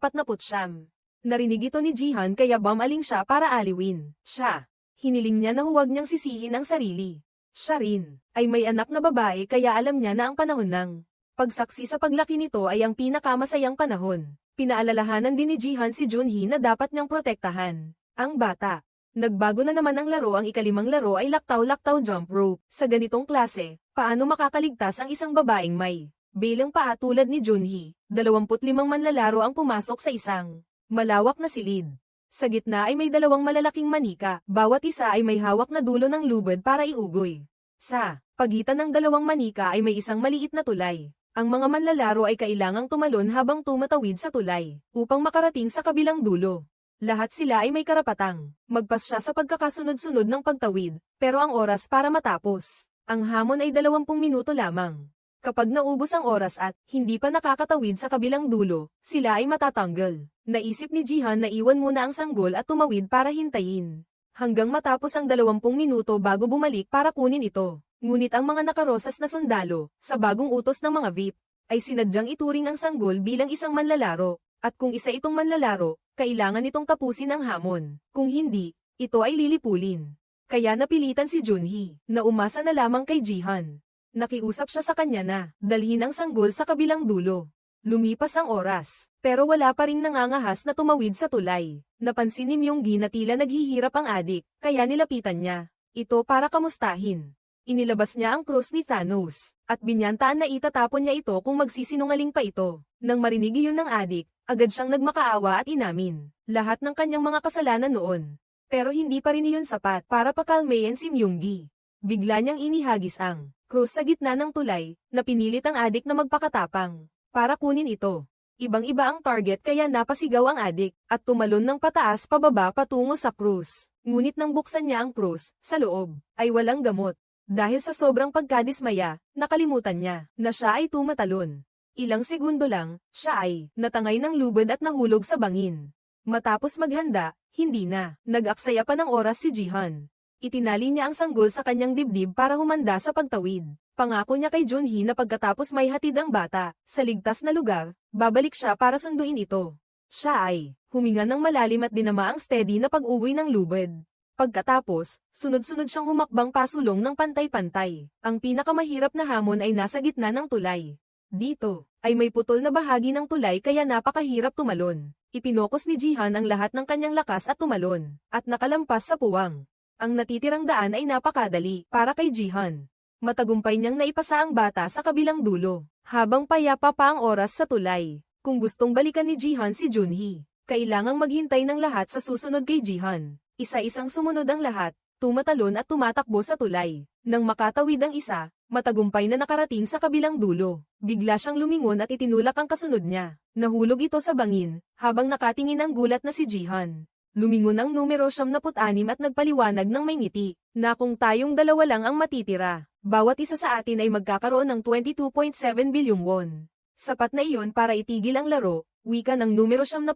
Narinig ito ni Jihan kaya bumaling siya para aliwin siya. Hiniling niya na huwag niyang sisihin ang sarili. Siya rin ay may anak na babae kaya alam niya na ang panahon ng pagsaksi sa paglaki nito ay ang pinakamasayang panahon. Pinaalalahanan din ni Jihan si Junhee na dapat niyang protektahan ang bata. Nagbago na naman ang laro. Ang ikalimang laro ay laktaw-laktaw jump rope. Sa ganitong klase, paano makakaligtas ang isang babaeng may bilang paa tulad ni Junhee? 25 manlalaro ang pumasok sa isang malawak na silid. Sa gitna ay may dalawang malalaking manika, bawat isa ay may hawak na dulo ng lubid para iugoy. Sa pagitan ng dalawang manika ay may isang maliit na tulay. Ang mga manlalaro ay kailangang tumalon habang tumatawid sa tulay, upang makarating sa kabilang dulo. Lahat sila ay may karapatang magpasya sa pagkakasunod-sunod ng pagtawid, pero ang oras para matapos ang hamon ay 20 minuto lamang. Kapag naubos ang oras at hindi pa nakakatawid sa kabilang dulo, sila ay matatanggal. Naisip ni Jihan na iwan muna ang sanggol at tumawid para hintayin hanggang matapos ang 20 minuto bago bumalik para kunin ito. Ngunit ang mga nakarosas na sundalo, sa bagong utos ng mga VIP, ay sinadyang ituring ang sanggol bilang isang manlalaro, at kung isa itong manlalaro, kailangan itong tapusin ang hamon. Kung hindi, ito ay lilipulin. Kaya napilitan si Junhee na umasa na lamang kay Jihan. Nakiusap siya sa kanya na dalhin ang sanggol sa kabilang dulo. Lumipas ang oras, pero wala pa ring nangangahas na tumawid sa tulay. Napansin ni Myunggi na tila naghihirap ang adik, kaya nilapitan niya ito para kamustahin. Inilabas niya ang krus ni Thanos, at binyantaan na itatapon niya ito kung magsisinungaling pa ito. Nang marinig iyon ng adik, agad siyang nagmakaawa at inamin lahat ng kanyang mga kasalanan noon. Pero hindi pa rin iyon sapat para pakalmayan si Myunggi. Bigla niyang inihagis ang krus sa gitna ng tulay, na pinilit ang adik na magpakatapang para kunin ito. Ibang-iba ang target kaya napasigaw ang adik, at tumalon ng pataas pababa patungo sa krus. Ngunit nang buksan niya ang krus, sa loob, ay walang gamot. Dahil sa sobrang pagkadismaya, nakalimutan niya na siya ay tumatalon. Ilang segundo lang, siya ay natangay ng lubid at nahulog sa bangin. Matapos maghanda, hindi na nag-aksaya pa ng oras si Jihan. Itinali niya ang sanggol sa kanyang dibdib para humanda sa pagtawid. Pangako niya kay Junhee na pagkatapos may hatid ang bata sa ligtas na lugar, babalik siya para sunduin ito. Siya ay huminga ng malalim at dinama ang steady na pag-ugoy ng lubid. Pagkatapos, sunod-sunod siyang humakbang pasulong ng pantay-pantay. Ang pinakamahirap na hamon ay nasa gitna ng tulay. Dito, ay may putol na bahagi ng tulay kaya napakahirap tumalon. Ipinokos ni Jihan ang lahat ng kanyang lakas at tumalon, at nakalampas sa puwang. Ang natitirang daan ay napakadali para kay Jihan. Matagumpay niyang naipasa ang bata sa kabilang dulo, habang payapa pa ang oras sa tulay. Kung gustong balikan ni Jihan si Junhee, kailangang maghintay ng lahat sa susunod kay Jihan. Isa-isang sumunod ang lahat, tumatalon at tumatakbo sa tulay. Nang makatawid ang isa, matagumpay na nakarating sa kabilang dulo. Bigla siyang lumingon at itinulak ang kasunod niya. Nahulog ito sa bangin, habang nakatingin ang gulat na si Jihan. Lumingon ang numero 76 at nagpaliwanag ng may ngiti, na kung tayong dalawa lang ang matitira, bawat isa sa atin ay magkakaroon ng 22.7 bilyong won. Sapat na iyon para itigil ang laro, wika ng numero 76.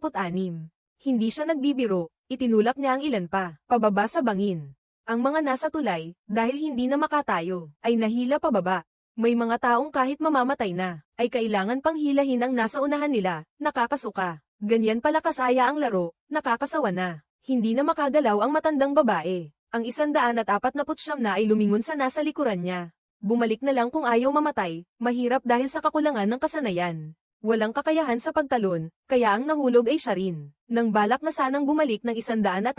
Hindi siya nagbibiro, itinulak niya ang ilan pa, pababa sa bangin. Ang mga nasa tulay, dahil hindi na makatayo, ay nahila pababa. May mga taong kahit mamamatay na, ay kailangan pang hilahin ang nasa unahan nila, nakakasuka. Ganyan pala kasaya ang laro, nakakasawa na. Hindi na makagalaw ang matandang babae. Ang 149 na ay lumingon sa nasa likuran niya. Bumalik na lang kung ayaw mamatay, mahirap dahil sa kakulangan ng kasanayan. Walang kakayahan sa pagtalon, kaya ang nahulog ay siya rin. Nang balak na sanang bumalik ng 149,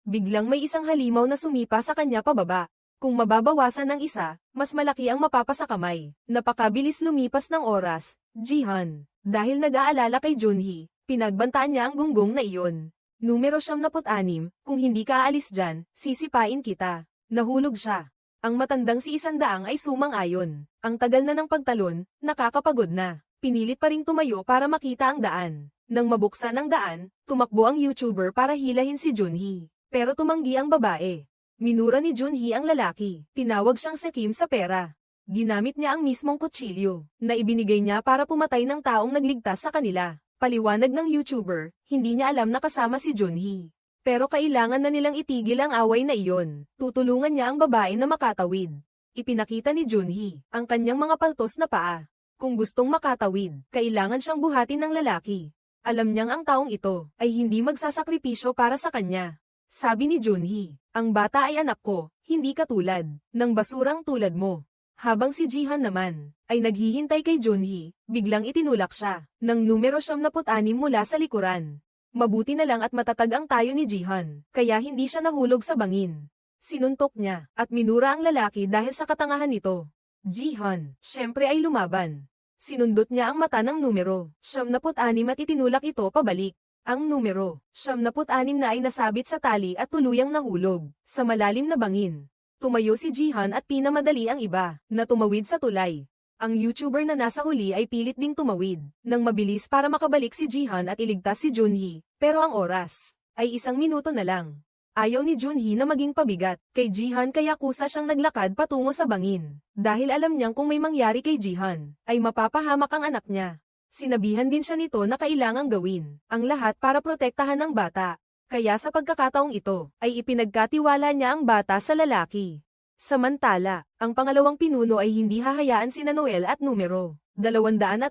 biglang may isang halimaw na sumipa sa kanya pababa. Kung mababawasan ng isa, mas malaki ang mapapasa kamay. Napakabilis lumipas ng oras, Jihan. Dahil nag-aalala kay Junhee, Pinagbantaan niya ang gunggong na iyon. Numero 76, kung hindi ka aalis dyan, sisipain kita. Nahulog siya. Ang matandang si Isandaang ay sumang-ayon. Ang tagal na ng pagtalon, nakakapagod na. Pinilit pa ring tumayo para makita ang daan. Nang mabuksan ang daan, tumakbo ang YouTuber para hilahin si Junhee. Pero tumanggi ang babae. Minura ni Junhee ang lalaki. Tinawag siyang Sekim sa pera. Ginamit niya ang mismong kutsilyo na ibinigay niya para pumatay ng taong nagligtas sa kanila. Paliwanag ng YouTuber, hindi niya alam na kasama si Junhee. Pero kailangan na nilang itigil ang away na iyon. Tutulungan niya ang babae na makatawid. Ipinakita ni Junhee ang kanyang mga paltos na paa. Kung gustong makatawid, kailangan siyang buhatin ng lalaki. Alam niyang ang taong ito ay hindi magsasakripisyo para sa kanya. Sabi ni Junhee, ang bata ay anak ko, hindi katulad ng basurang tulad mo. Habang si Jihan naman ay naghihintay kay Junhee, biglang itinulak siya ng numero 76 mula sa likuran. Mabuti na lang at matatag ang tayo ni Jihan, kaya hindi siya nahulog sa bangin. Sinuntok niya at minura ang lalaki dahil sa katangahan nito. Jihan, syempre ay lumaban. Sinundot niya ang mata ng numero 76 at itinulak ito pabalik. Ang numero 76 na ay nasabit sa tali at tuluyang nahulog sa malalim na bangin. Tumayo si Jihan at pinamadali ang iba na tumawid sa tulay. Ang YouTuber na nasa huli ay pilit ding tumawid nang mabilis para makabalik si Jihan at iligtas si Junhee, pero ang oras ay 1 minuto na lang. Ayaw ni Junhee na maging pabigat kay Jihan kaya kusa siyang naglakad patungo sa bangin. Dahil alam niyang kung may mangyari kay Jihan, ay mapapahamak ang anak niya. Sinabihan din siya nito na kailangang gawin ang lahat para protektahan ang bata. Kaya sa pagkakataong ito, ay ipinagkatiwala niya ang bata sa lalaki. Samantala, ang pangalawang pinuno ay hindi hahayaan sina Noel at numero 246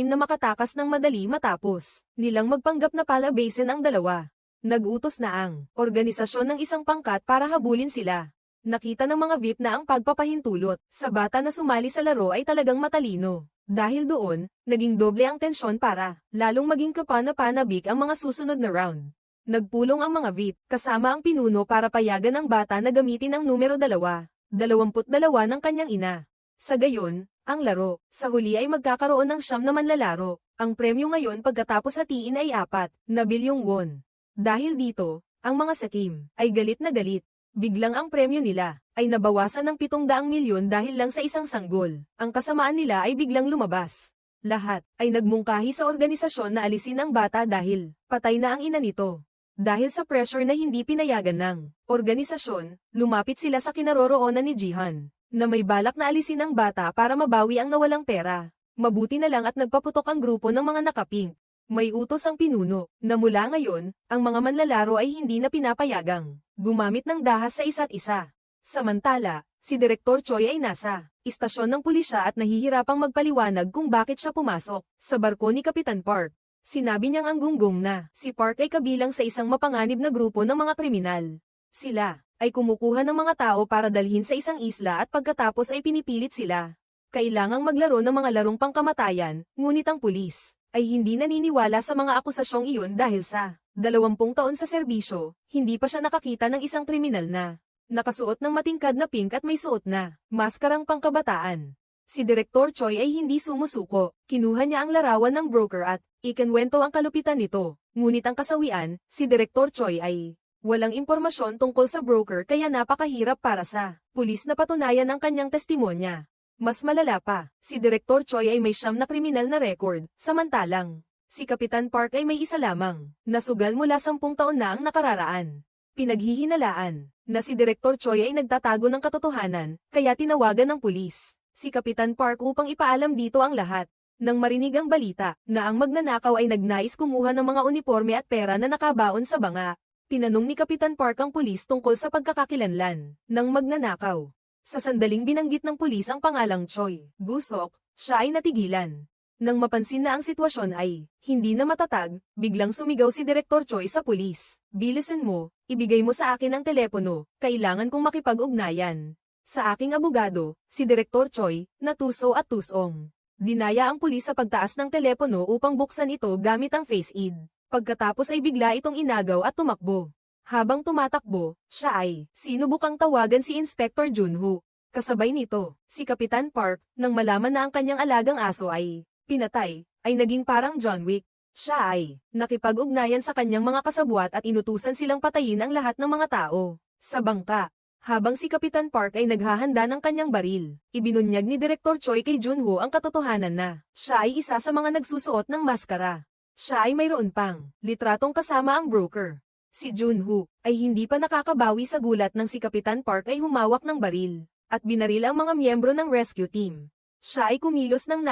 na makatakas ng madali matapos nilang magpanggap na palabasin ang dalawa. Nag-utos na ang organisasyon ng isang pangkat para habulin sila. Nakita ng mga VIP na ang pagpapahintulot sa bata na sumali sa laro ay talagang matalino. Dahil doon, naging doble ang tensyon para lalong maging kapana-panabik ang mga susunod na round. Nagpulong ang mga VIP, kasama ang pinuno para payagan ang bata na gamitin ang numero 22 ng kanyang ina. Sa gayon, ang laro, sa huli ay magkakaroon ng 9 na manlalaro. Ang premyo ngayon pagkatapos hatiin ay 4 na bilyong won. Dahil dito, ang mga sakim ay galit na galit. Biglang ang premyo nila ay nabawasan ng 700 milyon dahil lang sa isang sanggol. Ang kasamaan nila ay biglang lumabas. Lahat ay nagmungkahi sa organisasyon na alisin ang bata dahil patay na ang ina nito. Dahil sa pressure na hindi pinayagan ng organisasyon, lumapit sila sa kinaroroonan ni Jihan, na may balak na alisin ang bata para mabawi ang nawalang pera. Mabuti na lang at nagpaputok ang grupo ng mga nakapink. May utos ang pinuno, na mula ngayon, ang mga manlalaro ay hindi na pinapayagang gumamit ng dahas sa isa't isa. Samantala, si Direktor Choi ay nasa istasyon ng pulisya at nahihirapang magpaliwanag kung bakit siya pumasok sa barko ni Kapitan Park. Sinabi niyang ang gunggong na si Park ay kabilang sa isang mapanganib na grupo ng mga kriminal. Sila ay kumukuha ng mga tao para dalhin sa isang isla at pagkatapos ay pinipilit sila. Kailangang maglaro ng mga larong pangkamatayan, ngunit ang pulis ay hindi naniniwala sa mga akusasyong iyon dahil sa 20 taon sa serbisyo, hindi pa siya nakakita ng isang kriminal na nakasuot ng matingkad na pink at may suot na maskarang pangkabataan. Si Direktor Choi ay hindi sumusuko, kinuha niya ang larawan ng broker at ikinwento ang kalupitan nito, ngunit ang kasawian, si Direktor Choi ay walang impormasyon tungkol sa broker kaya napakahirap para sa pulis na patunayan ang kanyang testimonya. Mas malala pa, si Direktor Choi ay may 9 na kriminal na record, samantalang si Kapitan Park ay may isa lamang, nasugal mula 10 taon na ang nakararaan. Pinaghihinalaan na si Direktor Choi ay nagtatago ng katotohanan, kaya tinawagan ng pulis si Kapitan Park upang ipaalam dito ang lahat. Nang marinig ang balita na ang magnanakaw ay nagnais kumuha ng mga uniforme at pera na nakabaon sa banga, tinanong ni Kapitan Park ang pulis tungkol sa pagkakakilanlan ng magnanakaw. Sa sandaling binanggit ng pulis ang pangalang Choi Gusok, siya ay natigilan. Nang mapansin na ang sitwasyon ay hindi na matatag, biglang sumigaw si Direktor Choi sa pulis. Bilisan mo, ibigay mo sa akin ang telepono, kailangan kong makipag-ugnayan. Sa aking abogado, si Direktor Choi, natuso at tusong. Dinaya ang pulis sa pagtaas ng telepono upang buksan ito gamit ang face ID. Pagkatapos ay bigla itong inagaw at tumakbo. Habang tumatakbo, siya ay sinubukang tawagan si Inspector Junho. Kasabay nito, si Kapitan Park, nang malaman na ang kanyang alagang aso ay pinatay, ay naging parang John Wick. Siya ay nakipag-ugnayan sa kanyang mga kasabwat at inutusan silang patayin ang lahat ng mga tao sa bangka. Habang si Kapitan Park ay naghahanda ng kanyang baril, ibinunyag ni Direktor Choi kay Junho ang katotohanan na siya ay isa sa mga nagsusuot ng maskara. Siya ay mayroon pang litratong kasama ang broker. Si Junho ay hindi pa nakakabawi sa gulat nang si Kapitan Park ay humawak ng baril at binaril ang mga miyembro ng rescue team. Siya ay kumilos ng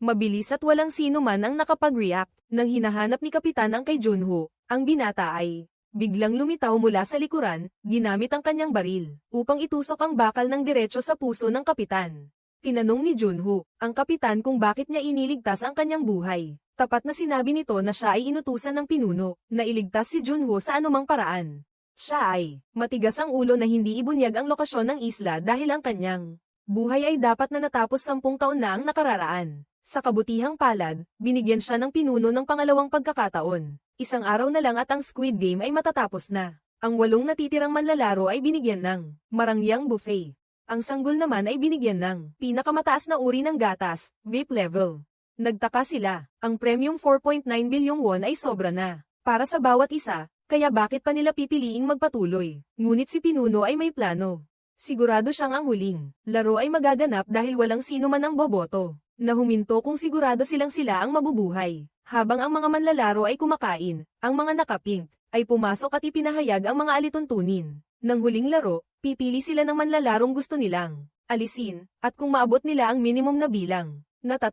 mabilis at walang sino man ang nakapag-react. Nang hinahanap ni Kapitan ang kay Junho, ang binata ay biglang lumitaw mula sa likuran, ginamit ang kanyang baril, upang itusok ang bakal ng diretso sa puso ng kapitan. Tinanong ni Junho, ang kapitan kung bakit niya iniligtas ang kanyang buhay. Tapat na sinabi nito na siya ay inutusan ng pinuno, na iligtas si Junho sa anumang paraan. Siya ay matigas ang ulo na hindi ibunyag ang lokasyon ng isla dahil ang kanyang buhay ay dapat na natapos 10 taon na ang nakararaan. Sa kabutihang palad, binigyan siya ng pinuno ng pangalawang pagkakataon. Isang araw na lang at ang Squid Game ay matatapos na. Ang 8 natitirang manlalaro ay binigyan ng marangyang buffet. Ang sanggol naman ay binigyan ng pinakamataas na uri ng gatas, VIP level. Nagtaka sila, ang premium 4.9 bilyong won ay sobra na para sa bawat isa, kaya bakit pa nila pipiliing magpatuloy? Ngunit si pinuno ay may plano. Sigurado siyang ang huling laro ay magaganap dahil walang sino man ang boboto na huminto kung sigurado sila ang mabubuhay. Habang ang mga manlalaro ay kumakain, ang mga nakapink ay pumasok at ipinahayag ang mga alituntunin. Nang huling laro, pipili sila ng manlalarong gusto nilang alisin, at kung maabot nila ang minimum na bilang na 3,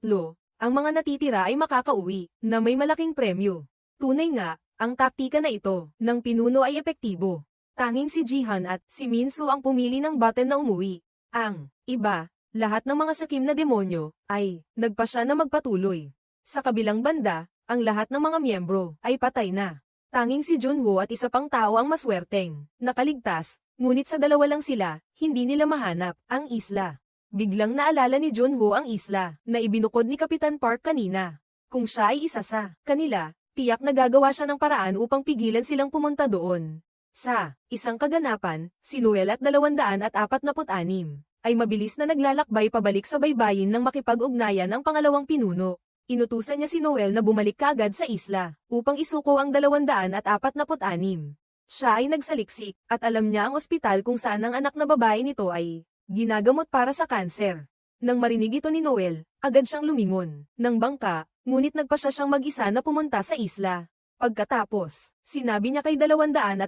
ang mga natitira ay makakauwi na may malaking premyo. Tunay nga, ang taktika na ito ng pinuno ay epektibo. Tanging si Jihan at si Minsu ang pumili ng button na umuwi. Ang iba, lahat ng mga sakim na demonyo, ay nagpa siya na magpatuloy. Sa kabilang banda, ang lahat ng mga miyembro ay patay na. Tanging si Junho at isa pang tao ang maswerteng nakaligtas, ngunit sa dalawa lang sila, hindi nila mahanap ang isla. Biglang naalala ni Junho ang isla na ibinukod ni Kapitan Park kanina. Kung siya ay isa sa kanila, tiyak na gagawa siya ng paraan upang pigilan silang pumunta doon. Sa isang kaganapan, si Noel at 246 ay mabilis na naglalakbay pabalik sa baybayin nang makipag-ugnayan ang pangalawang pinuno. Inutusan niya si Noel na bumalik kaagad sa isla, upang isuko ang 246. Siya ay nagsaliksik, at alam niya ang ospital kung saan ang anak na babae nito ay ginagamot para sa kanser. Nang marinig ito ni Noel, agad siyang lumingon ng bangka, ngunit nagpasya siyang mag-isa na pumunta sa isla. Pagkatapos, sinabi niya kay 246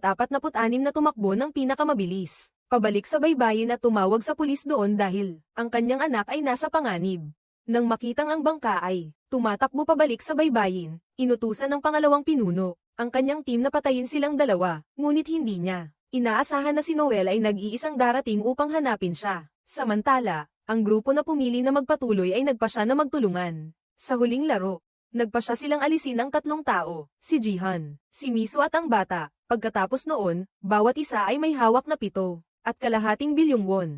na tumakbo ng pinakamabilis pabalik sa baybayin at tumawag sa pulis doon dahil ang kanyang anak ay nasa panganib. Nang makitang ang bangka ay tumatakbo pabalik sa baybayin, inutusan ng pangalawang pinuno ang kanyang team na patayin silang dalawa, ngunit hindi niya inaasahan na si Noel ay nag-iisang darating upang hanapin siya. Samantala, ang grupo na pumili na magpatuloy ay nagpasya na magtulungan. Sa huling laro, nagpasya silang alisin ang 3 tao, si Jihan, si Miso at ang bata. Pagkatapos noon, bawat isa ay may hawak na 7.5 bilyong won.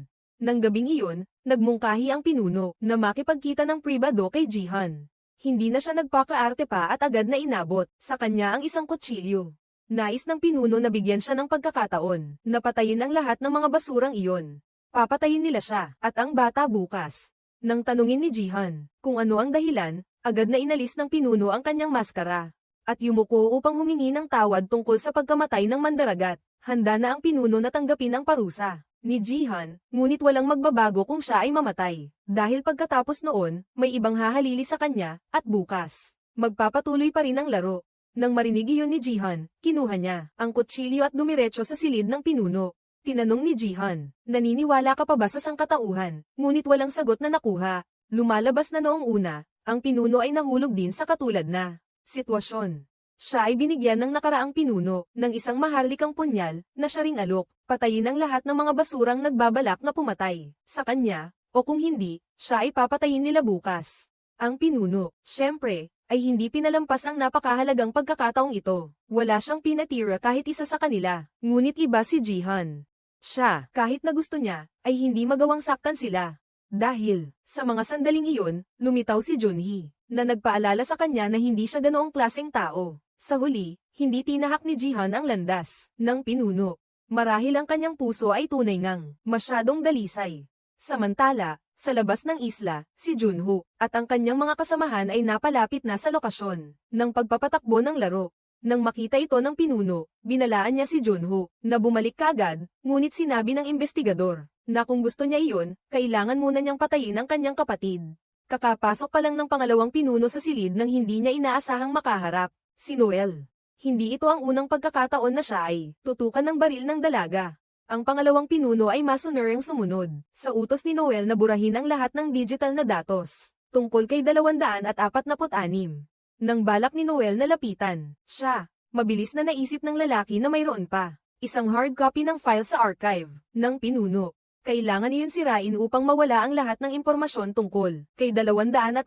Nang gabing iyon, nagmungkahi ang pinuno na makipagkita ng pribado kay Jihan. Hindi na siya nagpakaarte pa at agad na inabot sa kanya ang isang kutsilyo. Nais ng pinuno na bigyan siya ng pagkakataon na patayin ang lahat ng mga basurang iyon. Papatayin nila siya at ang bata bukas. Nang tanungin ni Jihan kung ano ang dahilan, agad na inalis ng pinuno ang kanyang maskara at yumuko upang humingi ng tawad tungkol sa pagkamatay ng mandaragat. Handa na ang pinuno na tanggapin ang parusa ni Jihan, ngunit walang magbabago kung siya ay mamatay. Dahil pagkatapos noon, may ibang hahalili sa kanya, at bukas, magpapatuloy pa rin ang laro. Nang marinig iyon ni Jihan, kinuha niya ang kutsilyo at dumiretso sa silid ng pinuno. Tinanong ni Jihan, naniniwala ka pa ba sa sangkatauhan? Ngunit walang sagot na nakuha. Lumalabas na noong una, ang pinuno ay nahulog din sa katulad na sitwasyon. Siya ay binigyan ng nakaraang pinuno ng isang maharlikang punyal na siya ring alok, patayin ang lahat ng mga basurang nagbabalak na pumatay sa kanya, o kung hindi, siya ay papatayin nila bukas. Ang pinuno, syempre, ay hindi pinalampas ang napakahalagang pagkakataong ito. Wala siyang pinatira kahit isa sa kanila, ngunit iba si Jihan. Siya, kahit na gusto niya, ay hindi magawang saktan sila. Dahil, sa mga sandaling iyon, lumitaw si Junhee, na nagpaalala sa kanya na hindi siya ganoong klaseng tao. Sa huli, hindi tinahak ni Jihan ang landas ng pinuno. Marahil ang kanyang puso ay tunay ngang masyadong dalisay. Samantala, Sa labas ng isla, si Junho, at ang kanyang mga kasamahan ay napalapit na sa lokasyon ng pagpapatakbo ng laro. Nang makita ito ng pinuno, binalaan niya si Junho na bumalik kaagad, ngunit sinabi ng investigador na kung gusto niya iyon, kailangan muna niyang patayin ang kanyang kapatid. Kakapasok pa lang ng pangalawang pinuno sa silid nang hindi niya inaasahang makaharap si Noel. Hindi ito ang unang pagkakataon na siya ay tutukan ng baril ng dalaga. Ang pangalawang pinuno ay masunerang sumunod sa utos ni Noel na burahin ang lahat ng digital na datos tungkol kay 246. Nang balak ni Noel na lapitan siya, mabilis na naisip ng lalaki na mayroon pa isang hard copy ng file sa archive ng pinuno. Kailangan iyon sirain upang mawala ang lahat ng impormasyon tungkol kay 246.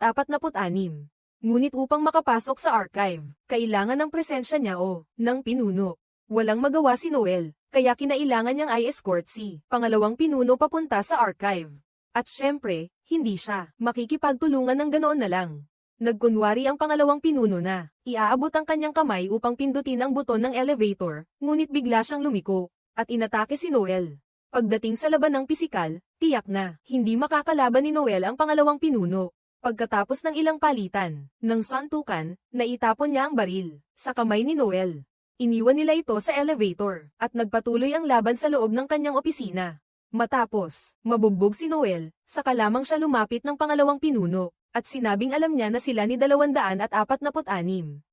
Ngunit upang makapasok sa archive, kailangan ng presensya niya o ng pinuno. Walang magawa si Noel, kaya kinailangan niyang i-escort si pangalawang pinuno papunta sa archive. At syempre, hindi siya makikipagtulungan ng ganoon na lang. Nagkunwari ang pangalawang pinuno na iaabot ang kanyang kamay upang pindutin ang buton ng elevator, ngunit bigla siyang lumiko at inatake si Noel. Pagdating sa labanang pisikal, tiyak na hindi makakalaban ni Noel ang pangalawang pinuno. Pagkatapos ng ilang palitan ng suntukan, naitapon niya ang baril sa kamay ni Noel. Iniwan nila ito sa elevator at nagpatuloy ang laban sa loob ng kanyang opisina. Matapos mabugbog si Noel, saka lamang siya lumapit ng pangalawang pinuno at sinabing alam niya na sila ni 246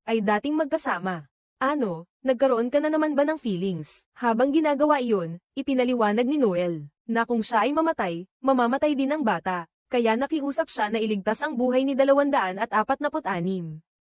ay dating magkasama. Ano, nagkaroon ka na naman ba ng feelings? Habang ginagawa iyon, ipinaliwanag ni Noel na kung siya ay mamatay, mamamatay din ang bata, kaya nakiusap siya na iligtas ang buhay ni 246.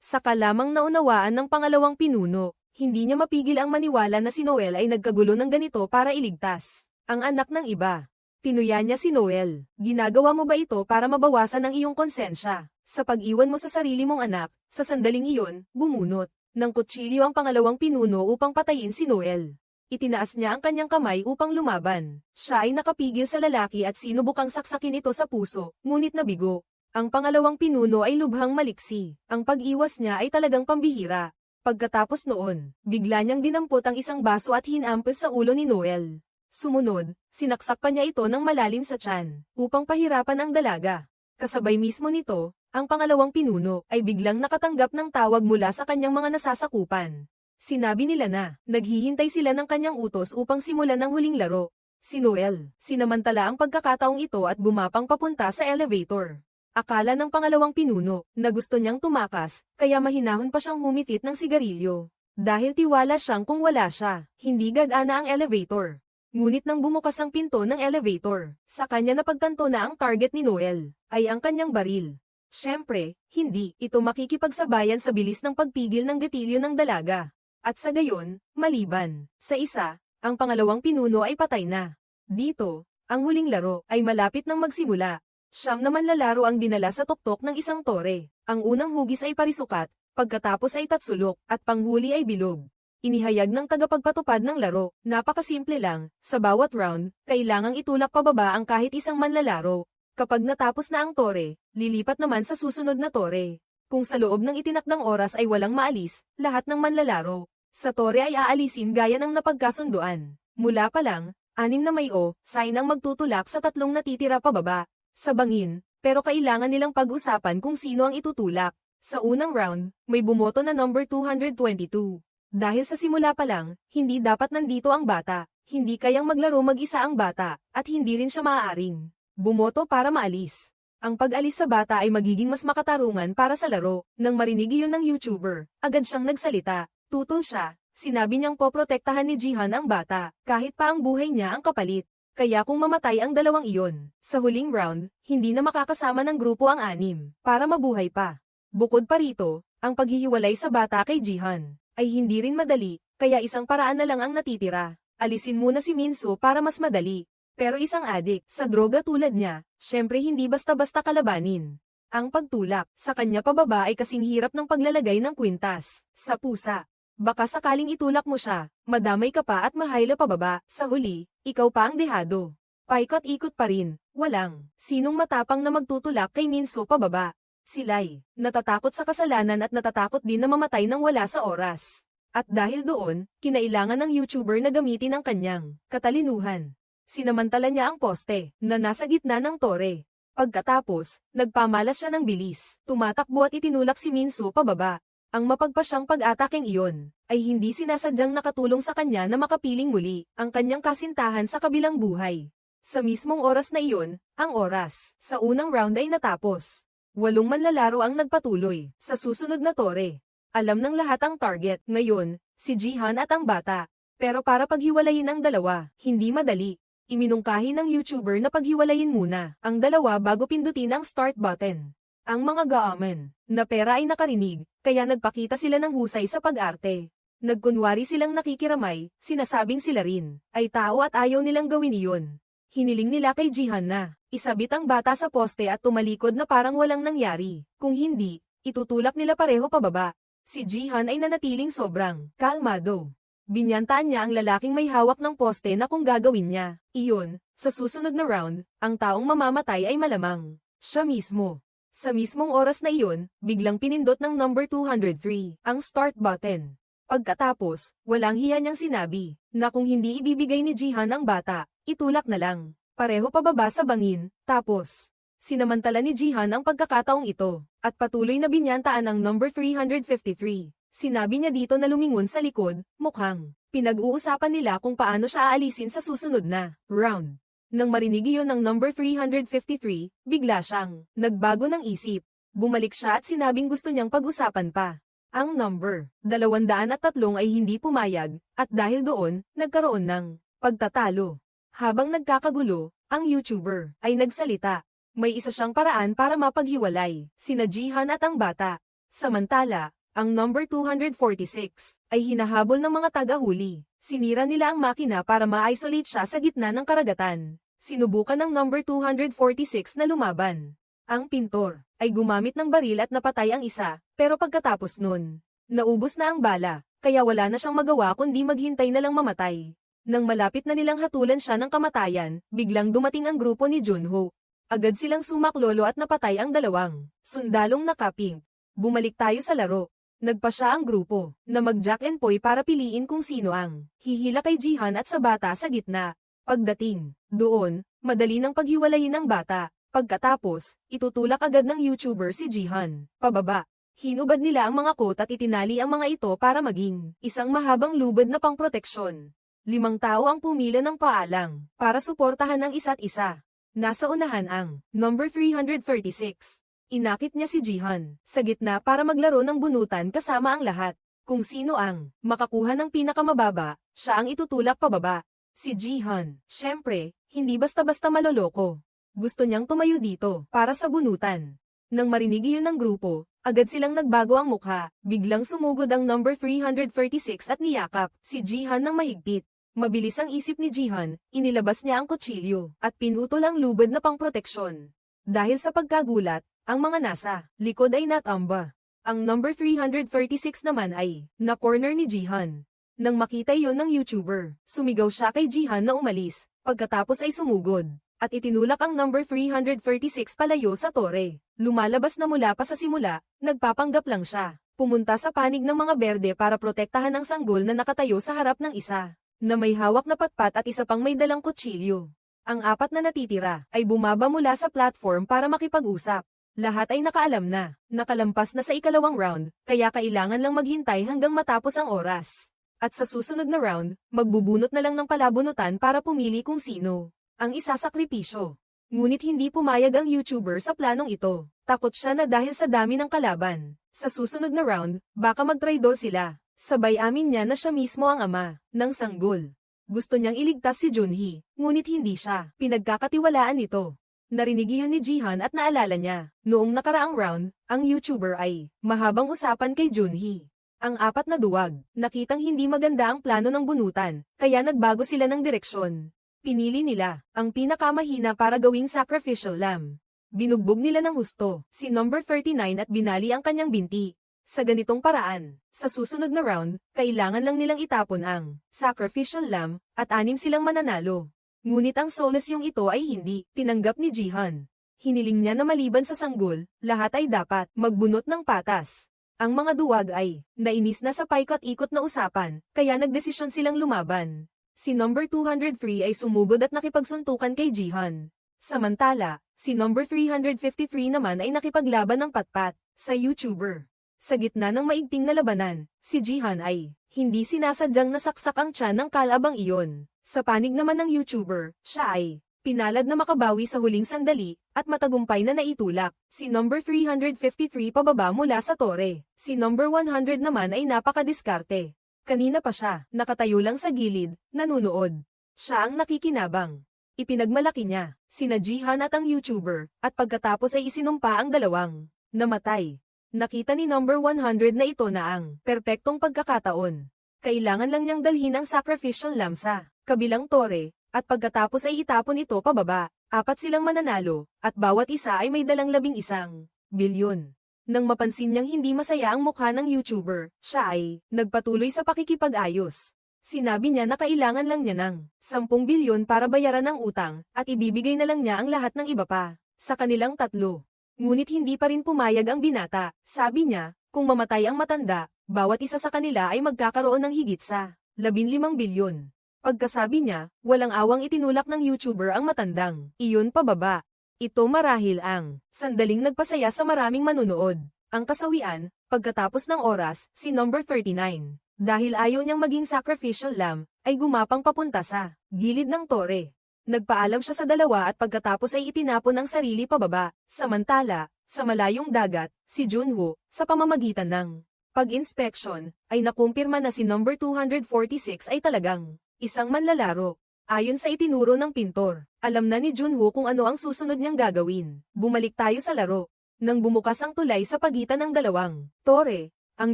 Saka lamang naunawaan ng pangalawang pinuno, hindi niya mapigil ang maniwala na si Noel ay nagkagulo ng ganito para iligtas ang anak ng iba. Tinuya niya si Noel, ginagawa mo ba ito para mabawasan ang iyong konsensya sa pag-iwan mo sa sarili mong anak? Sa sandaling iyon, bumunot ng kutsilyo ang pangalawang pinuno upang patayin si Noel. Itinaas niya ang kanyang kamay upang lumaban. Siya ay nakapigil sa lalaki at sinubukang saksakin ito sa puso, ngunit nabigo. Ang pangalawang pinuno ay lubhang maliksi. Ang pag-iwas niya ay talagang pambihira. Pagkatapos noon, bigla niyang dinampot ang isang baso at hinampas sa ulo ni Noel. Sumunod, sinaksak pa niya ito ng malalim sa tiyan, upang pahirapan ang dalaga. Kasabay mismo nito, ang pangalawang pinuno ay biglang nakatanggap ng tawag mula sa kanyang mga nasasakupan. Sinabi nila na naghihintay sila ng kanyang utos upang simulan ang huling laro. Si Noel, sinamantala ang pagkakataong ito at gumapang papunta sa elevator. Akala ng pangalawang pinuno na gusto niyang tumakas, kaya mahinahon pa siyang humitit ng sigarilyo. Dahil tiwala siyang kung wala siya, hindi gagana ang elevator. Ngunit nang bumukas ang pinto ng elevator, sa kanya napagtanto na ang target ni Noel ay ang kanyang baril. Siyempre, hindi ito makikipagsabayan sa bilis ng pagpigil ng gatilyo ng dalaga. At sa gayon, maliban sa isa, ang pangalawang pinuno ay patay na. Dito, ang huling laro ay malapit nang magsimula. 9 naman lalaro ang dinala sa tuktok ng isang tore. Ang unang hugis ay parisukat, pagkatapos ay tatsulok, at panghuli ay bilog. Inihayag ng tagapagpatupad ng laro, napakasimple lang, sa bawat round, kailangang itulak pababa ang kahit isang manlalaro. Kapag natapos na ang tore, lilipat naman sa susunod na tore. Kung sa loob ng itinakdang oras ay walang maalis, lahat ng manlalaro sa tore ay aalisin gaya ng napagkasunduan. Mula pa lang, 6 na may sign ang magtutulak sa 3 natitira pababa sa bangin, pero kailangan nilang pag-usapan kung sino ang itutulak. Sa unang round, may bumoto na number 222. Dahil sa simula pa lang, hindi dapat nandito ang bata, hindi kayang maglaro mag-isa ang bata, at hindi rin siya maaaring bumoto para maalis. Ang pag-alis sa bata ay magiging mas makatarungan para sa laro. Nang marinig iyon ng YouTuber, agad siyang nagsalita. Tutol siya, sinabi niyang poprotektahan ni Jihan ang bata, kahit pa ang buhay niya ang kapalit. Kaya kung mamatay ang dalawang iyon, sa huling round, hindi na makakasama ng grupo ang 6, para mabuhay pa. Bukod pa rito, ang paghihiwalay sa bata kay Jihan ay hindi rin madali, kaya isang paraan na lang ang natitira. Alisin muna si Minso para mas madali. Pero isang adik sa droga tulad niya, syempre hindi basta-basta kalabanin. Ang pagtulak sa kanya pababa ay kasing hirap ng paglalagay ng kwintas sa pusa. Baka sakaling itulak mo siya, madamay ka pa at mahayla pababa, sa huli, ikaw pa ang dehado. Paikot-ikot pa rin, walang sinong matapang na magtutulak kay Minso pababa. Sila'y natatakot sa kasalanan at natatakot din na mamatay nang wala sa oras. At dahil doon, kinailangan ng YouTuber na gamitin ang kanyang katalinuhan. Sinamantala niya ang poste na nasa gitna ng tore. Pagkatapos, nagpamalas siya ng bilis, tumatakbo at itinulak si Minso pababa. Ang mapagpasyang pag-atakeng iyon, ay hindi sinasadyang nakatulong sa kanya na makapiling muli, ang kanyang kasintahan sa kabilang buhay. Sa mismong oras na iyon, ang oras, sa unang round ay natapos. 8 manlalaro ang nagpatuloy, sa susunod na tore. Alam ng lahat ang target, ngayon, si Jihan at ang bata. Pero para paghiwalayin ang dalawa, hindi madali. Iminungkahi ng YouTuber na paghiwalayin muna, ang dalawa bago pindutin ang start button. Ang mga gaaman, na pera ay nakarinig, kaya nagpakita sila ng husay sa pag-arte. Nagkunwari silang nakikiramay, sinasabing sila rin, ay tao at ayaw nilang gawin iyon. Hiniling nila kay Jihan na, isabit ang bata sa poste at tumalikod na parang walang nangyari. Kung hindi, itutulak nila pareho pababa. Si Jihan ay nanatiling sobrang kalmado. Binyantaan niya ang lalaking may hawak ng poste na kung gagawin niya, iyon, sa susunod na round, ang taong mamamatay ay malamang siya mismo. Sa mismong oras na iyon, biglang pinindot ng number 203 ang start button. Pagkatapos, walang hiya niyang sinabi na kung hindi ibibigay ni Jihan ang bata, itulak na lang. Pareho pababa sa bangin, tapos sinamantala ni Jihan ang pagkakataong ito, at patuloy na binyantaan ang number 353. Sinabi niya dito na lumingon sa likod, mukhang pinag-uusapan nila kung paano siya aalisin sa susunod na round. Nang marinig iyon ng number 353, bigla siyang nagbago ng isip. Bumalik siya at sinabing gusto niyang pag-usapan pa. Ang number 203 ay hindi pumayag, at dahil doon, nagkaroon ng pagtatalo. Habang nagkakagulo, ang YouTuber ay nagsalita. May isa siyang paraan para mapaghiwalay, sina Jihan at ang bata. Samantala, ang number 246 ay hinahabol ng mga taga-huli. Sinira nila ang makina para ma-isolate siya sa gitna ng karagatan. Sinubukan ng number 246 na lumaban. Ang pintor ay gumamit ng baril at napatay ang isa, pero pagkatapos nun, naubos na ang bala, kaya wala na siyang magawa kundi maghintay na lang mamatay. Nang malapit na nilang hatulan siya ng kamatayan, biglang dumating ang grupo ni Junho. Agad silang sumaklolo at napatay ang dalawang sundalong nakapink. Bumalik tayo sa laro. Nagpa siya ang grupo na mag-Jack and Poy para piliin kung sino ang hihila kay Jihan at sa bata sa gitna. Pagdating doon, madali nang paghiwalayin ang bata. Pagkatapos, itutulak agad ng YouTuber si Jihan pababa. Hinubad nila ang mga coat at itinali ang mga ito para maging isang mahabang lubad na pangproteksyon. 5 tao ang pumila ng paalang para suportahan ang isa't isa. Nasa unahan ang number 336. Inakit niya si Jihan sa gitna para maglaro ng bunutan kasama ang lahat. Kung sino ang makakuha ng pinakamababa, siya ang itutulak pababa. Si Jihan, syempre, hindi basta-basta maloloko. Gusto niyang tumayo dito para sa bunutan. Nang marinig iyon ng grupo, agad silang nagbago ang mukha. Biglang sumugod ang number 336 at niyakap si Jihan ng mahigpit. Mabilis ang isip ni Jihan, inilabas niya ang kutsilyo at pinutol ang lubad na pangproteksyon. Dahil sa pagkagulat, ang mga nasa likod ay natamba. Ang number 336 naman ay na-corner ni Jihan. Nang makita iyon ng YouTuber, sumigaw siya kay Jihan na umalis, pagkatapos ay sumugod, at itinulak ang number 336 palayo sa tore. Lumalabas na mula pa sa simula, nagpapanggap lang siya. Pumunta sa panig ng mga berde para protektahan ang sanggol na nakatayo sa harap ng isa, na may hawak na patpat at isa pang may dalang kutsilyo. Ang 4 na natitira ay bumaba mula sa platform para makipag-usap. Lahat ay nakaalam na, nakalampas na sa ikalawang round, kaya kailangan lang maghintay hanggang matapos ang oras. At sa susunod na round, magbubunot na lang ng palabunutan para pumili kung sino ang isasakripisyo. Ngunit hindi pumayag ang YouTuber sa planong ito. Takot siya na dahil sa dami ng kalaban. Sa susunod na round, baka magtraidor sila. Sabay amin niya na siya mismo ang ama ng sanggol. Gusto niyang iligtas si Junhee, ngunit hindi siya pinagkakatiwalaan nito. Narinig iyon ni Jihan at naalala niya, noong nakaraang round, ang YouTuber ay mahabang usapan kay Junhee. Ang 4 na duwag, nakitang hindi maganda ang plano ng bunutan, kaya nagbago sila ng direksyon. Pinili nila ang pinakamahina para gawing sacrificial lamb. Binugbog nila ng husto si number 39 at binali ang kanyang binti. Sa ganitong paraan, sa susunod na round, kailangan lang nilang itapon ang sacrificial lamb at 6 silang mananalo. Ngunit ang soulless yung ito ay hindi tinanggap ni Jihan. Hiniling niya na maliban sa sanggol, lahat ay dapat magbunot ng patas. Ang mga duwag ay nainis na sa paikot-ikot na usapan, kaya nagdesisyon silang lumaban. Si number 203 ay sumugod at nakipagsuntukan kay Jihan. Samantala, si number 353 naman ay nakipaglaban ng patpat sa YouTuber. Sa gitna ng maigting na labanan, si Jihan ay hindi sinasadyang nasaksak ang tiyan ng kalabang iyon. Sa panig naman ng YouTuber, siya ay pinalad na makabawi sa huling sandali at matagumpay na naitulak si number 353 pababa mula sa tore. Si number 100 naman ay napakadiskarte. Kanina pa siya, nakatayo lang sa gilid, nanunood. Siya ang nakikinabang. Ipinagmalaki niya sina Jihan at ang YouTuber, at pagkatapos ay isinumpa ang dalawang namatay. Nakita ni number 100 na ito na ang perpektong pagkakataon. Kailangan lang niyang dalhin ang sacrificial lamb sa kabilang tore, at pagkatapos ay itapon ito pababa. 4 silang mananalo, at bawat isa ay may dalang 11 bilyon. Nang mapansin niyang hindi masaya ang mukha ng YouTuber, siya ay nagpatuloy sa pakikipag-ayos. Sinabi niya na kailangan lang niya ng 10 bilyon para bayaran ang utang, at ibibigay na lang niya ang lahat ng iba pa sa kanilang tatlo. Ngunit hindi pa rin pumayag ang binata. Sabi niya, kung mamatay ang matanda, bawat isa sa kanila ay magkakaroon ng higit sa 15 bilyon. Pagkasabi niya, walang awang itinulak ng YouTuber ang matandang iyon pababa. Ito marahil ang sandaling nagpasaya sa maraming manunood. Ang kasawian, pagkatapos ng oras, si number 39, dahil ayaw niyang maging sacrificial lamb, ay gumapang papunta sa gilid ng tore. Nagpaalam siya sa dalawa at pagkatapos ay itinapon ang sarili pababa. Samantala, sa malayong dagat, si Junho, sa pamamagitan ng pag-inspeksyon, ay nakumpirma na si number 246 ay talagang isang manlalaro. Ayon sa itinuro ng pintor, alam na ni Junho kung ano ang susunod niyang gagawin. Bumalik tayo sa laro. Nang bumukas ang tulay sa pagitan ng dalawang tore, ang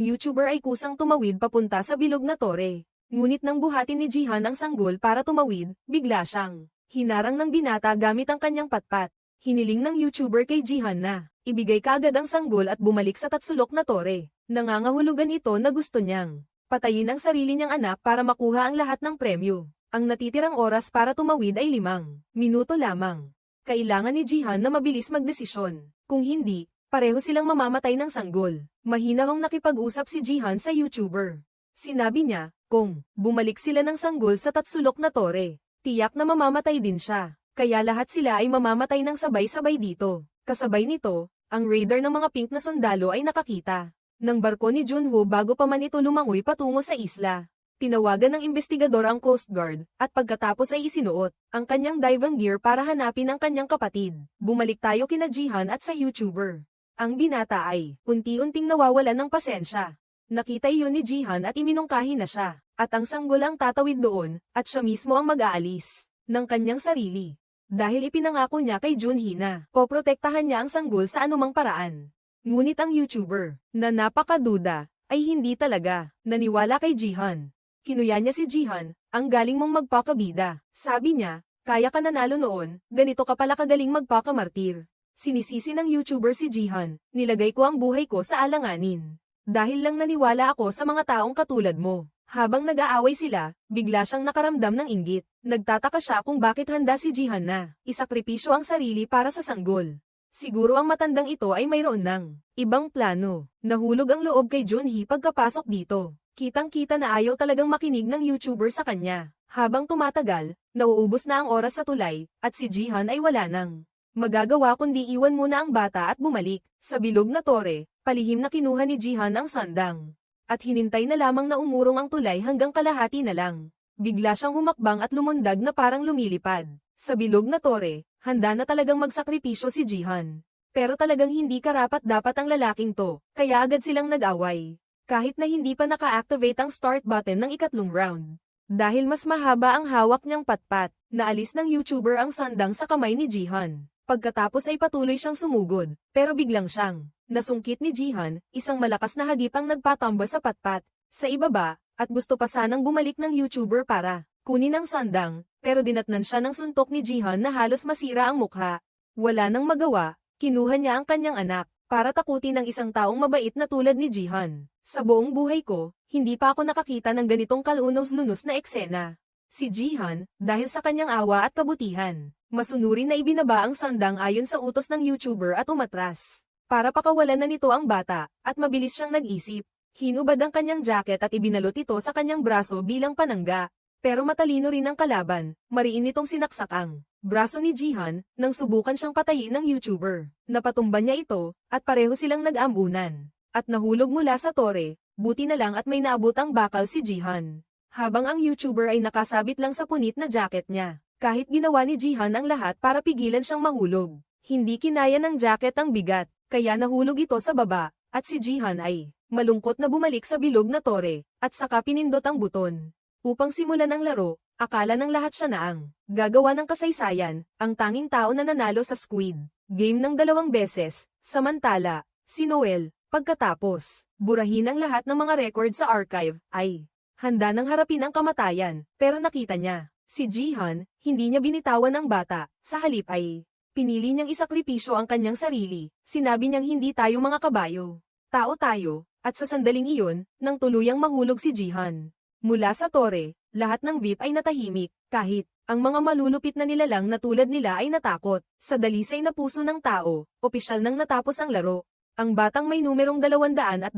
YouTuber ay kusang tumawid papunta sa bilog na tore. Ngunit nang buhatin ni Jihan ang sanggol para tumawid, bigla siyang hinarang ng binata gamit ang kanyang patpat. Hiniling ng YouTuber kay Jihan na ibigay kaagad ang sanggol at bumalik sa tatsulok na tore. Nangangahulugan ito na gusto niyang patayin ang sarili niyang anak para makuha ang lahat ng premyo. Ang natitirang oras para tumawid ay 5 minuto lamang. Kailangan ni Jihan na mabilis magdesisyon. Kung hindi, pareho silang mamamatay ng sanggol. Mahinahong nakipag-usap si Jihan sa YouTuber. Sinabi niya, kung bumalik sila ng sanggol sa tatsulok na tore, tiyak na mamamatay din siya. Kaya lahat sila ay mamamatay ng sabay-sabay dito. Kasabay nito, ang radar ng mga pink na sundalo ay nakakita ng barko ni Junho bago pa man ito lumangoy patungo sa isla. Tinawagan ng investigador ang Coast Guard, at pagkatapos ay isinuot ang kanyang diving gear para hanapin ang kanyang kapatid. Bumalik tayo kina Jihan at sa YouTuber. Ang binata ay unti-unting nawawalan ng pasensya. Nakita iyon ni Jihan at iminungkahi na siya, at ang sanggol ang tatawid doon, at siya mismo ang mag-aalis ng kanyang sarili. Dahil ipinangako niya kay Junhee na poprotektahan niya ang sanggol sa anumang paraan. Ngunit ang YouTuber, na napakaduda, ay hindi talaga naniwala kay Jihan. Kinuya niya si Jihan, ang galing mong magpakabida. Sabi niya, kaya ka nanalo noon, ganito ka pala kagaling magpakamartir. Sinisisi ng YouTuber si Jihan, nilagay ko ang buhay ko sa alanganin. Dahil lang naniwala ako sa mga taong katulad mo. Habang nag-aaway sila, bigla siyang nakaramdam ng inggit. Nagtataka siya kung bakit handa si Jihan na isakripisyo ang sarili para sa sanggol. Siguro ang matandang ito ay mayroon ng ibang plano. Nahulog ang loob kay Junhee pagkapasok dito. Kitang-kita na ayaw talagang makinig ng YouTuber sa kanya. Habang tumatagal, nauubos na ang oras sa tulay, at si Jihan ay wala nang magagawa kundi iwan muna ang bata at bumalik. Sa bilog na tore, palihim na kinuha ni Jihan ang sandang. At hinintay na lamang na umurong ang tulay hanggang kalahati na lang. Bigla siyang humakbang at lumundag na parang lumilipad. Sa bilog na tore, handa na talagang magsakripisyo si Jihan. Pero talagang hindi karapat-dapat ang lalaking to, kaya agad silang nag-away. Kahit na hindi pa naka-activate ang start button ng ikatlong round. Dahil mas mahaba ang hawak niyang patpat, naalis ng YouTuber ang sandang sa kamay ni Jihan. Pagkatapos ay patuloy siyang sumugod, pero biglang siyang nasungkit ni Jihan, isang malakas na hagip ang nagpatamba sa patpat, sa ibaba, at gusto pa sanang bumalik ng YouTuber para kunin ang sandang, pero dinatnan siya ng suntok ni Jihan na halos masira ang mukha. Wala nang magawa, kinuha niya ang kanyang anak, para takutin ng isang taong mabait na tulad ni Jihan. Sa buong buhay ko, hindi pa ako nakakita ng ganitong kalunos-lunos na eksena. Si Jihan, dahil sa kanyang awa at kabutihan, masunurin na ibinaba ang sandang ayon sa utos ng YouTuber at umatras. Para pakawalan na nito ang bata, at mabilis siyang nag-isip. Hinubad ang kanyang jacket at ibinalot ito sa kanyang braso bilang panangga. Pero matalino rin ang kalaban, mariin nitong sinaksak ang braso ni Jihan, nang subukan siyang patayin ng YouTuber. Napatumba niya ito, at pareho silang nag-ambunan. At nahulog mula sa tore, buti na lang at may naabot ang bakal si Jihan. Habang ang YouTuber ay nakasabit lang sa punit na jacket niya. Kahit ginawa ni Jihan ang lahat para pigilan siyang mahulog. Hindi kinaya ng jacket ang bigat, kaya nahulog ito sa baba, at si Jihan ay malungkot na bumalik sa bilog na tore, at saka pinindot ang buton. Upang simulan ang laro, akala ng lahat siya na ang gagawa ng kasaysayan, ang tanging tao na nanalo sa Squid Game ng 2 beses. Samantala, si Noel, pagkatapos burahin ang lahat ng mga record sa archive, ay handa nang harapin ang kamatayan, pero nakita niya, si Jihan, hindi niya binitawan ang bata, sa halip ay pinili niyang isakripisyo ang kanyang sarili. Sinabi niyang hindi tayo mga kabayo, tao tayo, at sa sandaling iyon, nang tuluyang mahulog si Jihan mula sa tore, lahat ng VIP ay natahimik, kahit ang mga malulupit na nilalang na tulad nila ay natakot. Sa dalisay na puso ng tao, opisyal nang natapos ang laro. Ang batang may numerong 222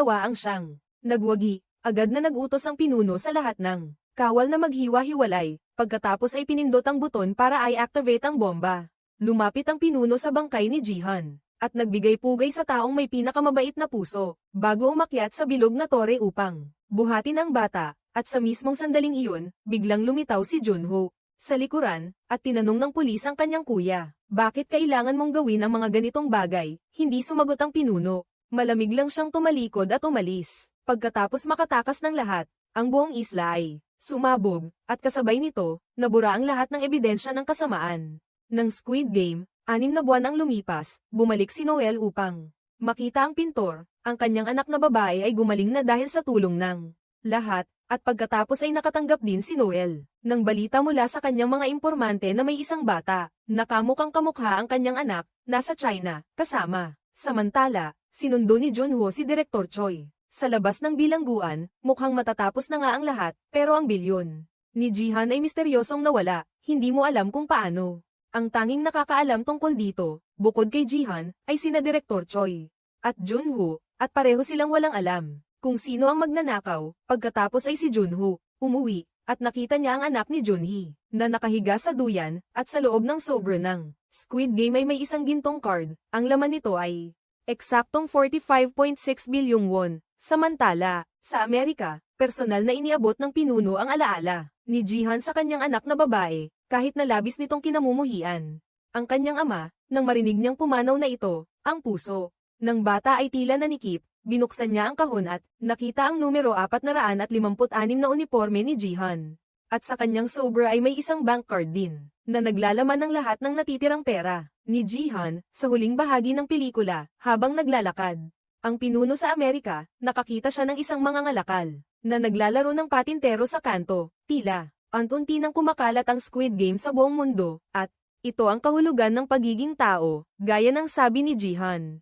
ang siyang nagwagi. Agad na nag-utos ang pinuno sa lahat ng kawal na maghiwa-hiwalay, pagkatapos ay pinindot ang buton para i-activate ang bomba. Lumapit ang pinuno sa bangkay ni Jihan, at nagbigay pugay sa taong may pinakamabait na puso, bago umakyat sa bilog na tore upang buhatin ang bata, at sa mismong sandaling iyon, biglang lumitaw si Junho sa likuran, at tinanong ng pulis ang kanyang kuya, bakit kailangan mong gawin ang mga ganitong bagay? Hindi sumagot ang pinuno. Malamig lang siyang tumalikod at umalis. Pagkatapos makatakas ng lahat, ang buong isla ay sumabog, at kasabay nito, nabura ang lahat ng ebidensya ng kasamaan ng Squid Game. 6 na buwan ang lumipas, bumalik si Noel upang makita ang pintor. Ang kanyang anak na babae ay gumaling na dahil sa tulong ng lahat, at pagkatapos ay nakatanggap din si Noel ng balita mula sa kanyang mga impormante na may isang bata, nakamukhang kamukha ang kanyang anak, nasa China, kasama. Samantala, sinundo ni Junho si Direktor Choi. Sa labas ng bilangguan, mukhang matatapos na nga ang lahat, pero ang bilyon ni Jihan ay misteryosong nawala, hindi mo alam kung paano. Ang tanging nakakaalam tungkol dito, bukod kay Jihan, ay sina Direktor Choi at Junho, at pareho silang walang alam kung sino ang magnanakaw. Pagkatapos ay si Junho umuwi, at nakita niya ang anak ni Junhee na nakahiga sa duyan, at sa loob ng sobre ng Squid Game ay may isang gintong card. Ang laman nito ay eksaktong 45.6 bilyong won. Samantala, sa Amerika, personal na iniabot ng pinuno ang alaala ni Jihan sa kanyang anak na babae, kahit na labis nitong kinamumuhian. Ang kanyang ama, nang marinig niyang pumanaw na ito, ang puso ng bata ay tila nanikip. Binuksan niya ang kahon at nakita ang numero 456 na uniforme ni Jihan. At sa kanyang sobre ay may isang bank card din, na naglalaman ng lahat ng natitirang pera ni Jihan sa huling bahagi ng pelikula. Habang naglalakad ang pinuno sa Amerika, nakakita siya ng isang mangangalakal na naglalaro ng patintero sa kanto. Tila unti nang kumakalat ang Squid Game sa buong mundo, at ito ang kahulugan ng pagiging tao, gaya ng sabi ni Jihan.